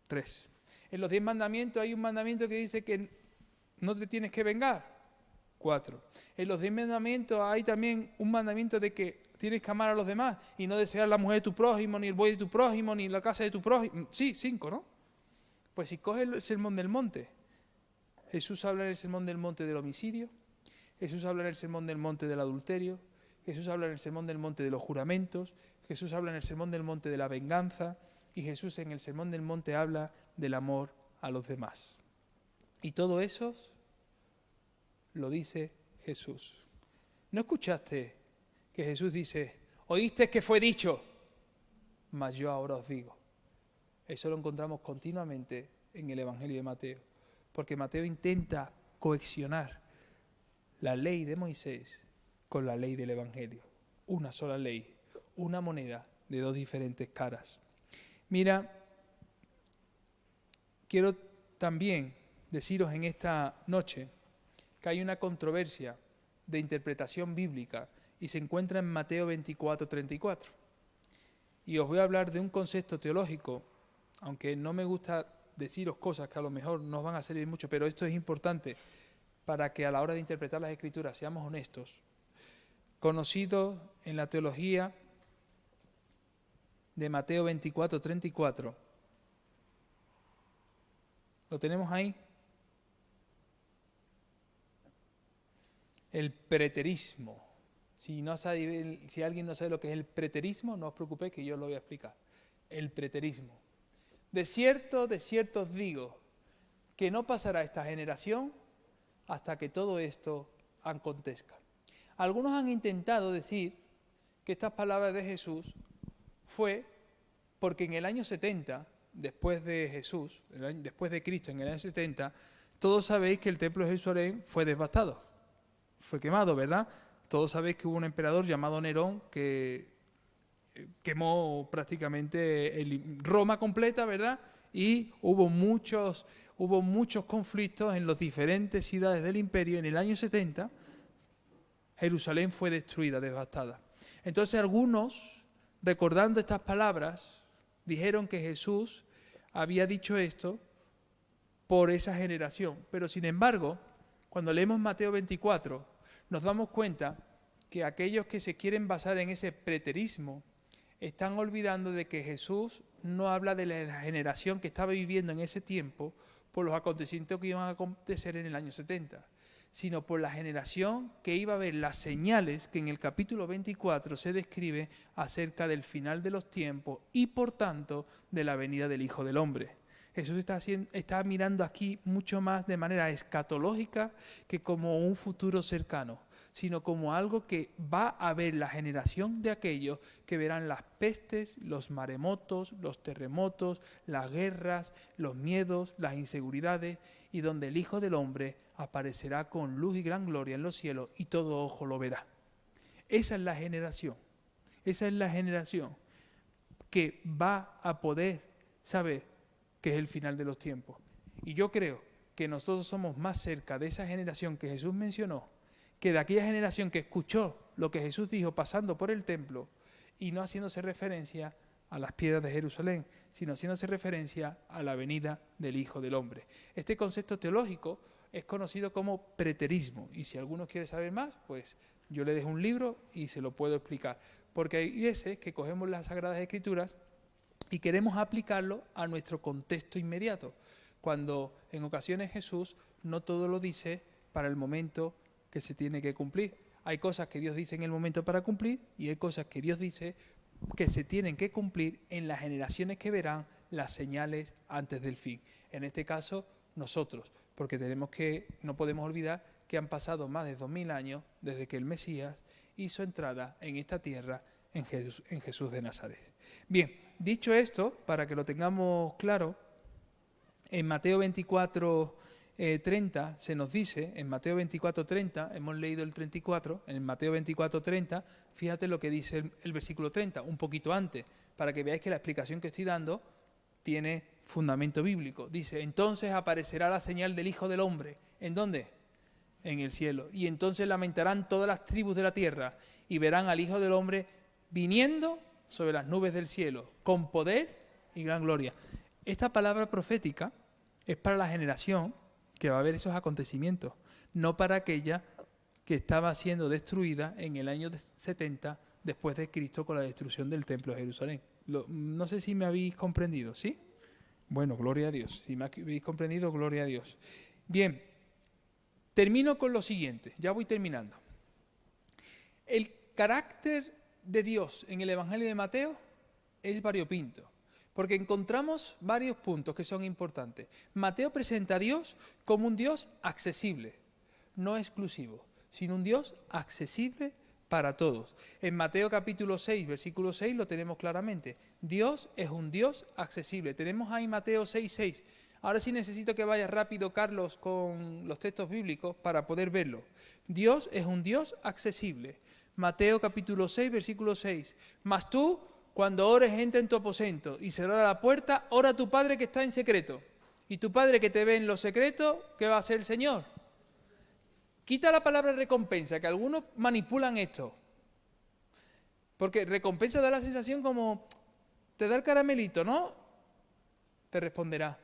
3. En los 10 mandamientos hay un mandamiento que dice que no te tienes que vengar, 4. En los 10 mandamientos hay también un mandamiento de que tienes que amar a los demás y no desear la mujer de tu prójimo, ni el buey de tu prójimo, ni la casa de tu prójimo. Sí, 5, ¿no? Pues si coges el Sermón del Monte, Jesús habla en el Sermón del Monte del homicidio, Jesús habla en el Sermón del Monte del adulterio, Jesús habla en el Sermón del Monte de los juramentos, Jesús habla en el Sermón del Monte de la venganza, y Jesús en el Sermón del Monte habla del amor a los demás. Y todo eso lo dice Jesús. ¿No escuchaste que Jesús dice, oíste que fue dicho, mas yo ahora os digo? Eso lo encontramos continuamente en el Evangelio de Mateo, porque Mateo intenta coexionar la ley de Moisés con la ley del Evangelio. Una sola ley, una moneda de 2 diferentes caras. Mira, quiero también deciros en esta noche que hay una controversia de interpretación bíblica y se encuentra en Mateo 24:34. Y os voy a hablar de un concepto teológico, aunque no me gusta deciros cosas que a lo mejor nos van a servir mucho, pero esto es importante para que a la hora de interpretar las Escrituras seamos honestos. Conocido en la teología de Mateo 24:34. ¿Lo tenemos ahí? El preterismo. Si alguien no sabe lo que es el preterismo, no os preocupéis que yo os lo voy a explicar. El preterismo. De cierto os digo, que no pasará esta generación hasta que todo esto acontezca. Algunos han intentado decir que estas palabras de Jesús fue porque en el año 70, después de Jesús, después de Cristo, en el año 70, todos sabéis que el templo de Jerusalén fue devastado, fue quemado, ¿verdad? Todos sabéis que hubo un emperador llamado Nerón que quemó prácticamente Roma completa, ¿verdad? Y hubo muchos conflictos en las diferentes ciudades del imperio. En el año 70, Jerusalén fue destruida, devastada. Entonces algunos, recordando estas palabras, dijeron que Jesús había dicho esto por esa generación. Pero sin embargo, cuando leemos Mateo 24, nos damos cuenta que aquellos que se quieren basar en ese preterismo están olvidando de que Jesús no habla de la generación que estaba viviendo en ese tiempo por los acontecimientos que iban a acontecer en el año 70, sino por la generación que iba a ver las señales que en el capítulo 24 se describe acerca del final de los tiempos y por tanto de la venida del Hijo del Hombre. Jesús está mirando aquí mucho más de manera escatológica que como un futuro cercano, sino como algo que va a ver la generación de aquellos que verán las pestes, los maremotos, los terremotos, las guerras, los miedos, las inseguridades, y donde el Hijo del Hombre aparecerá con luz y gran gloria en los cielos y todo ojo lo verá. Esa es la generación que va a poder saber que es el final de los tiempos. Y yo creo que nosotros somos más cerca de esa generación que Jesús mencionó que de aquella generación que escuchó lo que Jesús dijo pasando por el templo y no haciéndose referencia a las piedras de Jerusalén, sino haciéndose referencia a la venida del Hijo del Hombre. Este concepto teológico es conocido como preterismo, y si alguno quiere saber más, pues yo le dejo un libro y se lo puedo explicar. Porque hay veces que cogemos las Sagradas Escrituras y queremos aplicarlo a nuestro contexto inmediato, cuando en ocasiones Jesús no todo lo dice para el momento que se tiene que cumplir. Hay cosas que Dios dice en el momento para cumplir y hay cosas que Dios dice que se tienen que cumplir en las generaciones que verán las señales antes del fin. En este caso, nosotros, porque no podemos olvidar que han pasado más de 2000 años desde que el Mesías hizo entrada en esta tierra en Jesús de Nazaret. Bien, dicho esto, para que lo tengamos claro, en Mateo 24:30 se nos dice, en Mateo 24:30, hemos leído el 34, en Mateo 24:30, fíjate lo que dice el versículo 30, un poquito antes, para que veáis que la explicación que estoy dando tiene fundamento bíblico. Dice, entonces aparecerá la señal del Hijo del Hombre. ¿En dónde? En el cielo. Y entonces lamentarán todas las tribus de la tierra y verán al Hijo del Hombre viniendo sobre las nubes del cielo, con poder y gran gloria. Esta palabra profética es para la generación que va a ver esos acontecimientos, no para aquella que estaba siendo destruida en el año 70 después de Cristo con la destrucción del templo de Jerusalén. No sé si me habéis comprendido, ¿sí? Bueno, gloria a Dios. Si me habéis comprendido, gloria a Dios. Bien, termino con lo siguiente, ya voy terminando. El carácter de Dios en el Evangelio de Mateo es variopinto, porque encontramos varios puntos que son importantes. Mateo presenta a Dios como un Dios accesible, no exclusivo, sino un Dios accesible para todos. En Mateo capítulo 6, versículo 6 lo tenemos claramente. Dios es un Dios accesible. Tenemos ahí Mateo 6:6. Ahora sí necesito que vayas rápido, Carlos, con los textos bíblicos para poder verlo. Dios es un Dios accesible. Mateo capítulo 6, versículo 6. Mas tú, cuando ores, entra en tu aposento y cerrada la puerta, ora a tu Padre que está en secreto. Y tu Padre que te ve en lo secreto, ¿qué va a hacer el Señor? Quita la palabra recompensa, que algunos manipulan esto. Porque recompensa da la sensación como, te da el caramelito, ¿no? Te responderá.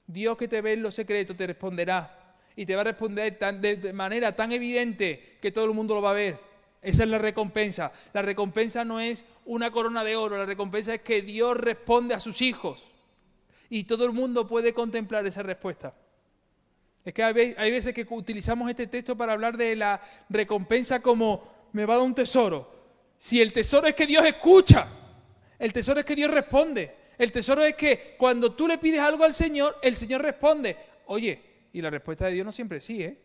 Dios que te ve en lo secreto te responderá. Y te va a responder de manera tan evidente que todo el mundo lo va a ver. Esa es la recompensa. La recompensa no es una corona de oro, la recompensa es que Dios responde a sus hijos. Y todo el mundo puede contemplar esa respuesta. Es que hay veces que utilizamos este texto para hablar de la recompensa como me va a dar un tesoro. Si el tesoro es que Dios escucha, el tesoro es que Dios responde, el tesoro es que cuando tú le pides algo al Señor, el Señor responde. Oye, y la respuesta de Dios no siempre es sí, ¿eh?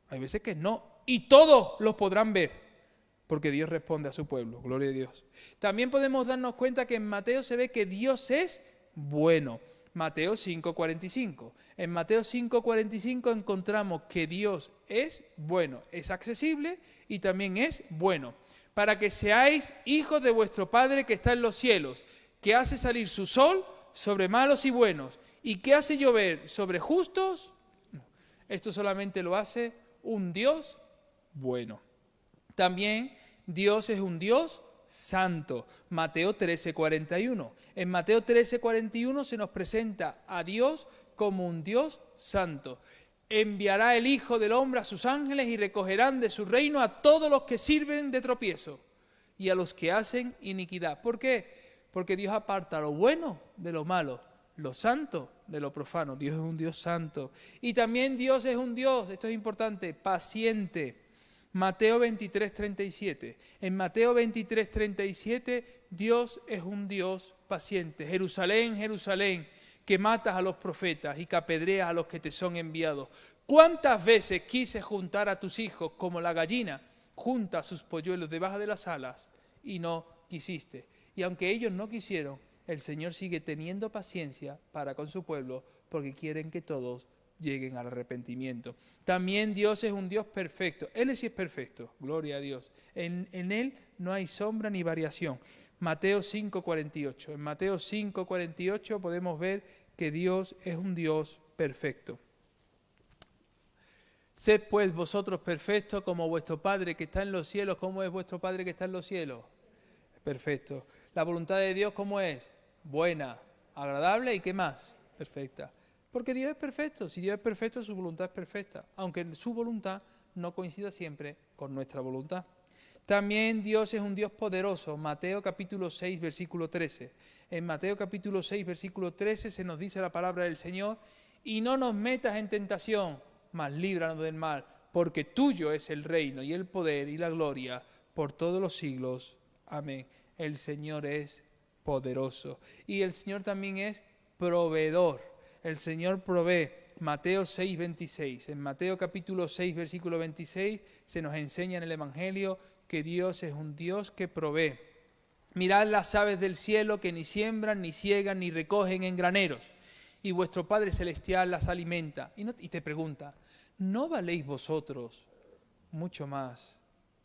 Hay veces que no. Y todos los podrán ver, porque Dios responde a su pueblo. Gloria a Dios. También podemos darnos cuenta que en Mateo se ve que Dios es bueno. Mateo 5:45. En Mateo 5:45 encontramos que Dios es bueno, es accesible y también es bueno. Para que seáis hijos de vuestro Padre que está en los cielos, que hace salir su sol sobre malos y buenos y que hace llover sobre justos. Esto solamente lo hace un Dios bueno. También Dios es un Dios santo. Mateo 13:41. En Mateo 13:41 se nos presenta a Dios como un Dios santo. Enviará el Hijo del Hombre a sus ángeles y recogerán de su reino a todos los que sirven de tropiezo y a los que hacen iniquidad. ¿Por qué? Porque Dios aparta lo bueno de lo malo, lo santo de lo profano. Dios es un Dios santo. Y también Dios es un Dios, esto es importante, paciente. Mateo 23:37. En Mateo 23:37, Dios es un Dios paciente. Jerusalén, Jerusalén, que matas a los profetas y que apedreas a los que te son enviados. ¿Cuántas veces quise juntar a tus hijos como la gallina junta sus polluelos debajo de las alas y no quisiste? Y aunque ellos no quisieron, el Señor sigue teniendo paciencia para con su pueblo porque quieren que todos lleguen al arrepentimiento. También Dios es un Dios perfecto. Él sí es perfecto, gloria a Dios. En Él no hay sombra ni variación. Mateo 5:48. En Mateo 5:48 podemos ver que Dios es un Dios perfecto. Sed pues vosotros perfectos como vuestro Padre que está en los cielos. ¿Cómo es vuestro Padre que está en los cielos? Perfecto. La voluntad de Dios, ¿cómo es? Buena, agradable y ¿qué más? Perfecta. Porque Dios es perfecto. Si Dios es perfecto, su voluntad es perfecta, aunque su voluntad no coincida siempre con nuestra voluntad. También Dios es un Dios poderoso. Mateo capítulo 6, versículo 13. En Mateo capítulo 6, versículo 13 se nos dice la palabra del Señor: y no nos metas en tentación, mas líbranos del mal, porque tuyo es el reino y el poder y la gloria por todos los siglos. Amén. El Señor es poderoso. Y el Señor también es proveedor. El Señor provee. Mateo 6, 26. En Mateo capítulo 6, versículo 26 se nos enseña en el Evangelio que Dios es un Dios que provee. Mirad las aves del cielo, que ni siembran, ni ciegan, ni recogen en graneros, y vuestro Padre Celestial las alimenta. Y te pregunta, ¿no valéis vosotros mucho más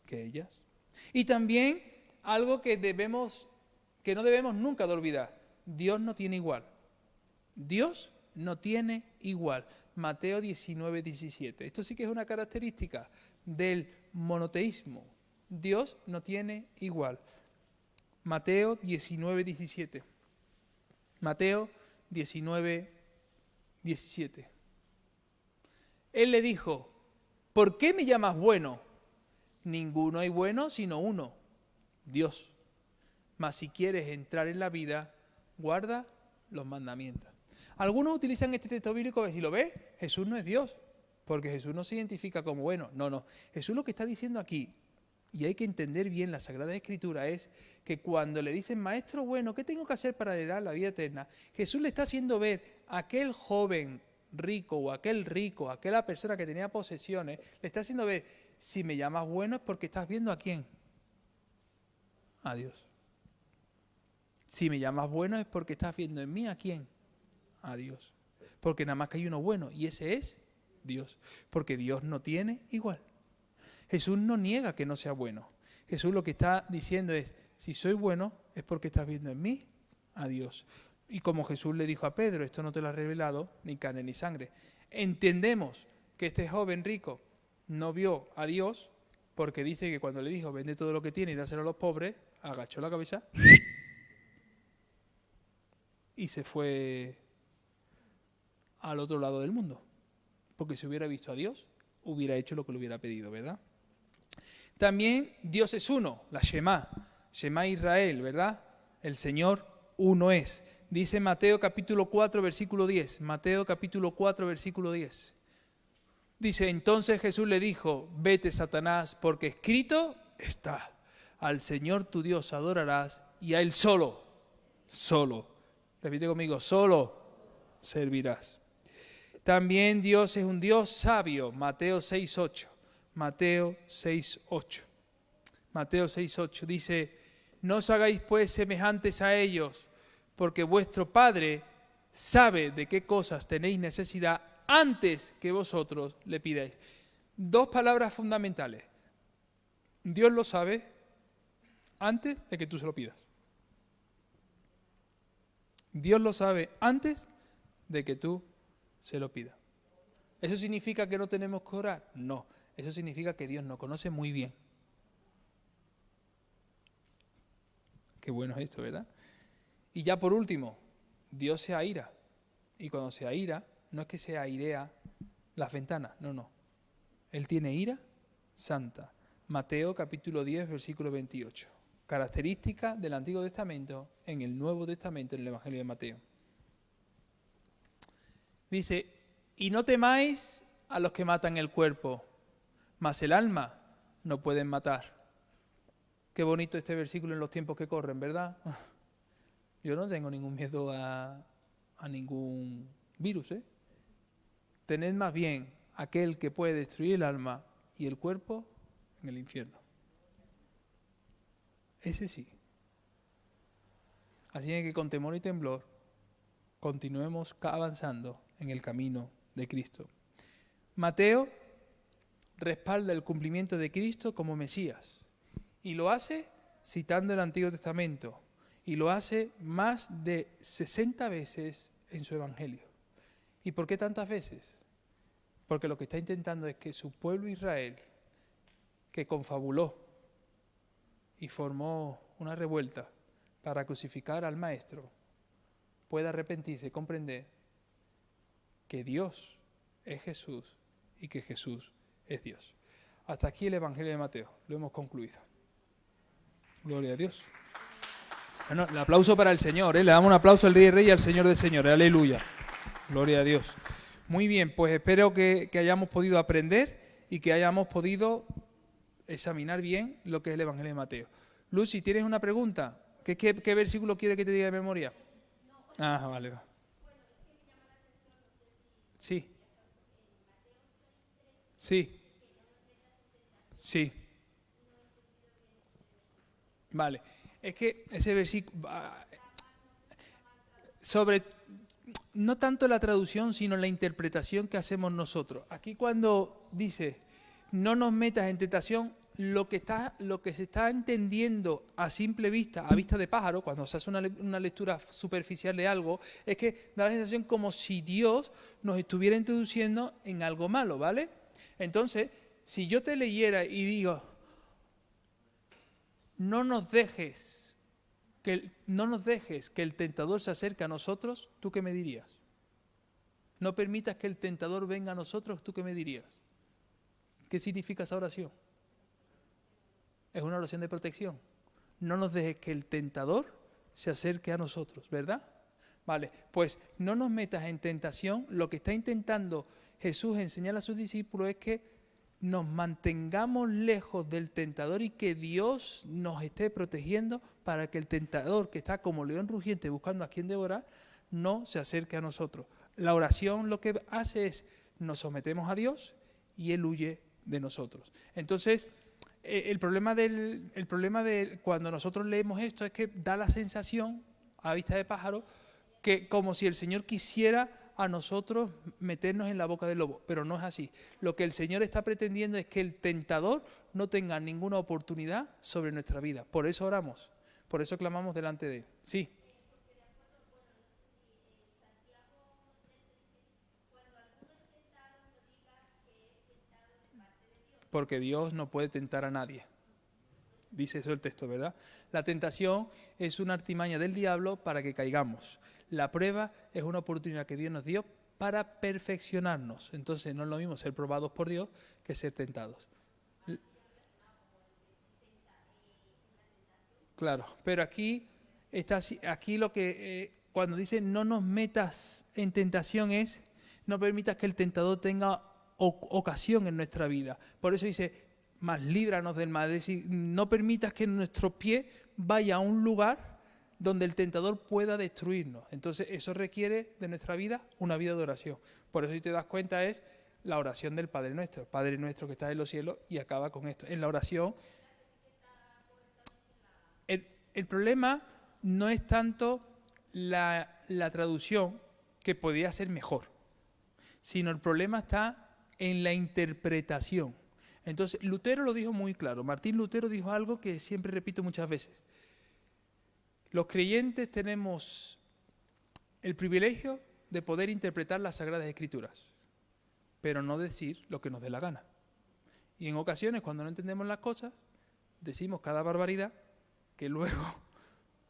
que ellas? Y también algo que no debemos nunca de olvidar: Dios no tiene igual. Dios no tiene igual. Mateo 19, 17. Esto sí que es una característica del monoteísmo. Dios no tiene igual. Mateo 19, 17. Mateo 19, 17. Él le dijo: ¿por qué me llamas bueno? Ninguno hay bueno sino uno, Dios. Mas si quieres entrar en la vida, guarda los mandamientos. Algunos utilizan este texto bíblico que, si lo ves, Jesús no es Dios, porque Jesús no se identifica como bueno. No. Jesús lo que está diciendo aquí, y hay que entender bien la Sagrada Escritura, es que cuando le dicen: maestro bueno, ¿qué tengo que hacer para heredar la vida eterna?, Jesús le está haciendo ver a aquel joven rico o aquel rico, aquella persona que tenía posesiones, le está haciendo ver: si me llamas bueno es porque estás viendo ¿a quién? A Dios. Si me llamas bueno es porque estás viendo en mí ¿a quién? A Dios. Porque nada más que hay uno bueno, y ese es Dios. Porque Dios no tiene igual. Jesús no niega que no sea bueno. Jesús lo que está diciendo es: si soy bueno es porque estás viendo en mí a Dios. Y como Jesús le dijo a Pedro: esto no te lo ha revelado ni carne ni sangre. Entendemos que este joven rico no vio a Dios, porque dice que cuando le dijo: vende todo lo que tiene y dáselo a los pobres, agachó la cabeza y se fue al otro lado del mundo. Porque si hubiera visto a Dios, hubiera hecho lo que le hubiera pedido, ¿verdad? También Dios es uno, la Shema Israel, ¿verdad? El Señor uno es. Dice Mateo capítulo 4, versículo 10. Mateo capítulo 4, versículo 10. Dice: entonces Jesús le dijo: vete, Satanás, porque escrito está: al Señor tu Dios adorarás y a Él solo, repite conmigo, solo servirás. También Dios es un Dios sabio. Mateo 6:8. Mateo 6:8. Mateo 6:8 dice: no os hagáis pues semejantes a ellos, porque vuestro Padre sabe de qué cosas tenéis necesidad antes que vosotros le pidáis. Dos palabras fundamentales. Dios lo sabe antes de que tú se lo pidas. Dios lo sabe antes de que tú se lo pidas. ¿Eso significa que no tenemos que orar? No. Eso significa que Dios nos conoce muy bien. Qué bueno es esto, ¿verdad? Y ya por último, Dios se aira. Y cuando se aira, no es que se airea las ventanas, no. Él tiene ira santa. Mateo capítulo 10, versículo 28. Característica del Antiguo Testamento en el Nuevo Testamento, en el Evangelio de Mateo. Dice: y no temáis a los que matan el cuerpo, mas el alma no pueden matar. Qué bonito este versículo en los tiempos que corren, ¿verdad? Yo no tengo ningún miedo a ningún virus, ¿eh? Tened más bien aquel que puede destruir el alma y el cuerpo en el infierno. Ese sí. Así es que con temor y temblor continuemos avanzando en el camino de Cristo. Mateo respalda el cumplimiento de Cristo como Mesías y lo hace citando el Antiguo Testamento y lo hace más de 60 veces en su Evangelio. ¿Y por qué tantas veces? Porque lo que está intentando es que su pueblo Israel, que confabuló y formó una revuelta para crucificar al Maestro, pueda arrepentirse y comprender que Dios es Jesús y que Jesús es Dios. Hasta aquí el Evangelio de Mateo. Lo hemos concluido. Gloria a Dios. Bueno, el aplauso para el Señor, ¿eh? Le damos un aplauso al Rey de Reyes y al Señor de Señores. Aleluya. Gloria a Dios. Muy bien, pues espero que hayamos podido aprender y que hayamos podido examinar bien lo que es el Evangelio de Mateo. Lucy, ¿tienes una pregunta? ¿Qué versículo quiere que te diga de memoria? Ah, vale. Sí. Sí. Sí. Vale. Es que ese versículo... sobre... No tanto la traducción, sino la interpretación que hacemos nosotros. Aquí cuando dice, no nos metas en tentación, lo que se está entendiendo a simple vista, a vista de pájaro, cuando se hace una lectura superficial de algo, es que da la sensación como si Dios nos estuviera introduciendo en algo malo, ¿vale? Entonces, si yo te leyera y digo, no nos dejes que el tentador se acerque a nosotros, ¿tú qué me dirías? No permitas que el tentador venga a nosotros, ¿tú qué me dirías? ¿Qué significa esa oración? Es una oración de protección. No nos dejes que el tentador se acerque a nosotros, ¿verdad? Vale, pues no nos metas en tentación. Lo que está intentando Jesús enseñar a sus discípulos es que nos mantengamos lejos del tentador y que Dios nos esté protegiendo para que el tentador, que está como león rugiente buscando a quien devorar, no se acerque a nosotros. La oración lo que hace es nos sometemos a Dios y Él huye de nosotros. Entonces, el problema de cuando nosotros leemos esto es que da la sensación, a vista de pájaro, que como si el Señor quisiera a nosotros meternos en la boca del lobo, pero no es así. Lo que el Señor está pretendiendo es que el tentador no tenga ninguna oportunidad sobre nuestra vida. Por eso oramos, por eso clamamos delante de Él. Sí. Porque Dios no puede tentar a nadie. Dice eso el texto, ¿verdad? La tentación es una artimaña del diablo para que caigamos. La prueba es una oportunidad que Dios nos dio para perfeccionarnos. Entonces no es lo mismo ser probados por Dios que ser tentados. Claro, pero aquí lo que cuando dice no nos metas en tentación es no permitas que el tentador tenga ocasión en nuestra vida. Por eso dice, más líbranos del mal. Es decir, no permitas que nuestro pie vaya a un lugar donde el tentador pueda destruirnos. Entonces eso requiere de nuestra vida una vida de oración. Por eso, si te das cuenta, es la oración del Padre Nuestro. Padre Nuestro que estás en los cielos, y acaba con esto. En la oración, el problema no es tanto la traducción, que podría ser mejor, sino el problema está en la interpretación. Entonces, Lutero lo dijo muy claro. Martín Lutero dijo algo que siempre repito muchas veces. Los creyentes tenemos el privilegio de poder interpretar las Sagradas Escrituras, pero no decir lo que nos dé la gana. Y en ocasiones, cuando no entendemos las cosas, decimos cada barbaridad que luego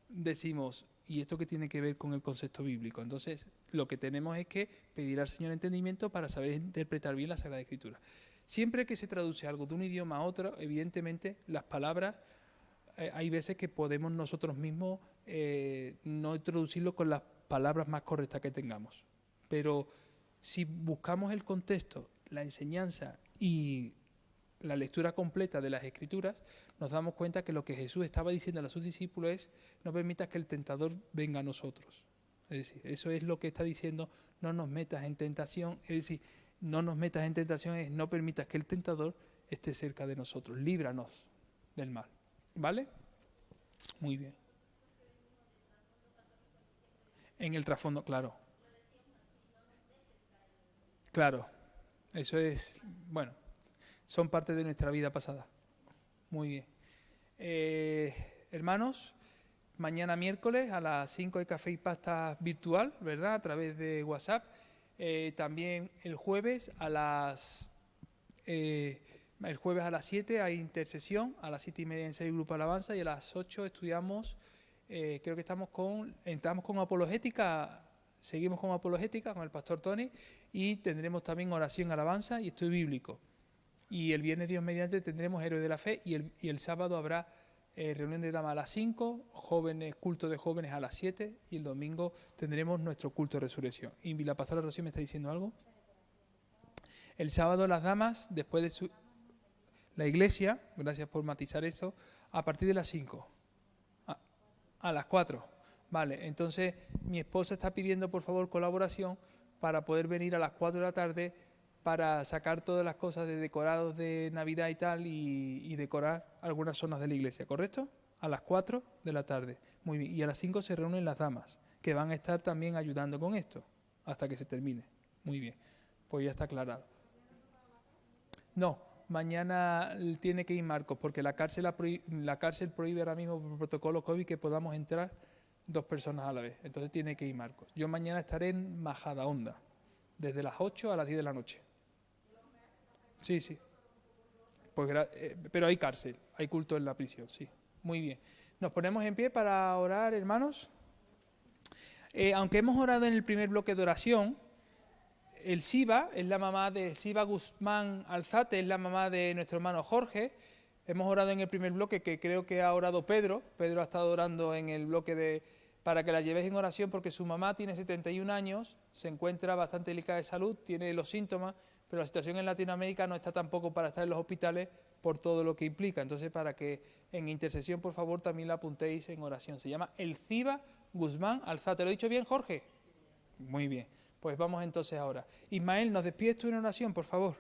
decimos, ¿y esto qué tiene que ver con el concepto bíblico? Entonces, lo que tenemos es que pedir al Señor entendimiento para saber interpretar bien la Sagrada Escritura. Siempre que se traduce algo de un idioma a otro, evidentemente las palabras, hay veces que podemos nosotros mismos no traducirlo con las palabras más correctas que tengamos. Pero si buscamos el contexto, la enseñanza y la lectura completa de las Escrituras, nos damos cuenta que lo que Jesús estaba diciendo a sus discípulos es: no permitas que el tentador venga a nosotros. Es decir, eso es lo que está diciendo, no nos metas en tentación. Es decir, no nos metas en tentación es no permitas que el tentador esté cerca de nosotros. Líbranos del mal. ¿Vale? Muy bien. En el trasfondo, claro. Claro. Eso es, bueno, son parte de nuestra vida pasada. Muy bien. Hermanos, mañana miércoles a las 5 hay café y pasta virtual, ¿verdad? A través de WhatsApp. También el jueves a las 7 hay intercesión, a las 7:30 en Grupo Alabanza, y a las 8 estudiamos, creo que entramos con apologética, seguimos con apologética con el pastor Tony, y tendremos también oración, alabanza y estudio bíblico. Y el viernes, Dios mediante, tendremos Héroes de la Fe, y el sábado habrá reunión de damas a las 5, jóvenes, culto de jóvenes a las 7 y el domingo tendremos nuestro culto de resurrección. Y la pastora Rocío me está diciendo algo. El sábado las damas, después de la iglesia, gracias por matizar eso, a partir de las 5, a las 4. Vale, entonces mi esposa está pidiendo por favor colaboración para poder venir a las 4 de la tarde para sacar todas las cosas de decorados de Navidad y tal y decorar algunas zonas de la iglesia, ¿correcto? A las 4 de la tarde. Muy bien, y a las 5 se reúnen las damas, que van a estar también ayudando con esto, hasta que se termine. Muy bien, pues ya está aclarado. No, mañana tiene que ir Marcos, porque la cárcel prohíbe ahora mismo por protocolo COVID que podamos entrar 2 personas a la vez. Entonces tiene que ir Marcos. Yo mañana estaré en Majadahonda, desde las 8 a las 10 de la noche. Sí, sí. Pues, pero hay cárcel, hay culto en la prisión, sí. Muy bien. Nos ponemos en pie para orar, hermanos. Aunque hemos orado en el primer bloque de oración, el Siba es la mamá de Siba Guzmán Alzate, es la mamá de nuestro hermano Jorge. Hemos orado en el primer bloque, que creo que ha orado Pedro. Pedro ha estado orando en el bloque para que la lleves en oración, porque su mamá tiene 71 años, se encuentra bastante delicada de salud, tiene los síntomas, pero la situación en Latinoamérica no está tampoco para estar en los hospitales por todo lo que implica. Entonces, para que en intercesión, por favor, también la apuntéis en oración. Se llama El Siba Guzmán Alzate. ¿Lo he dicho bien, Jorge? Muy bien. Pues vamos entonces ahora. Ismael, ¿nos despides tú en oración, por favor?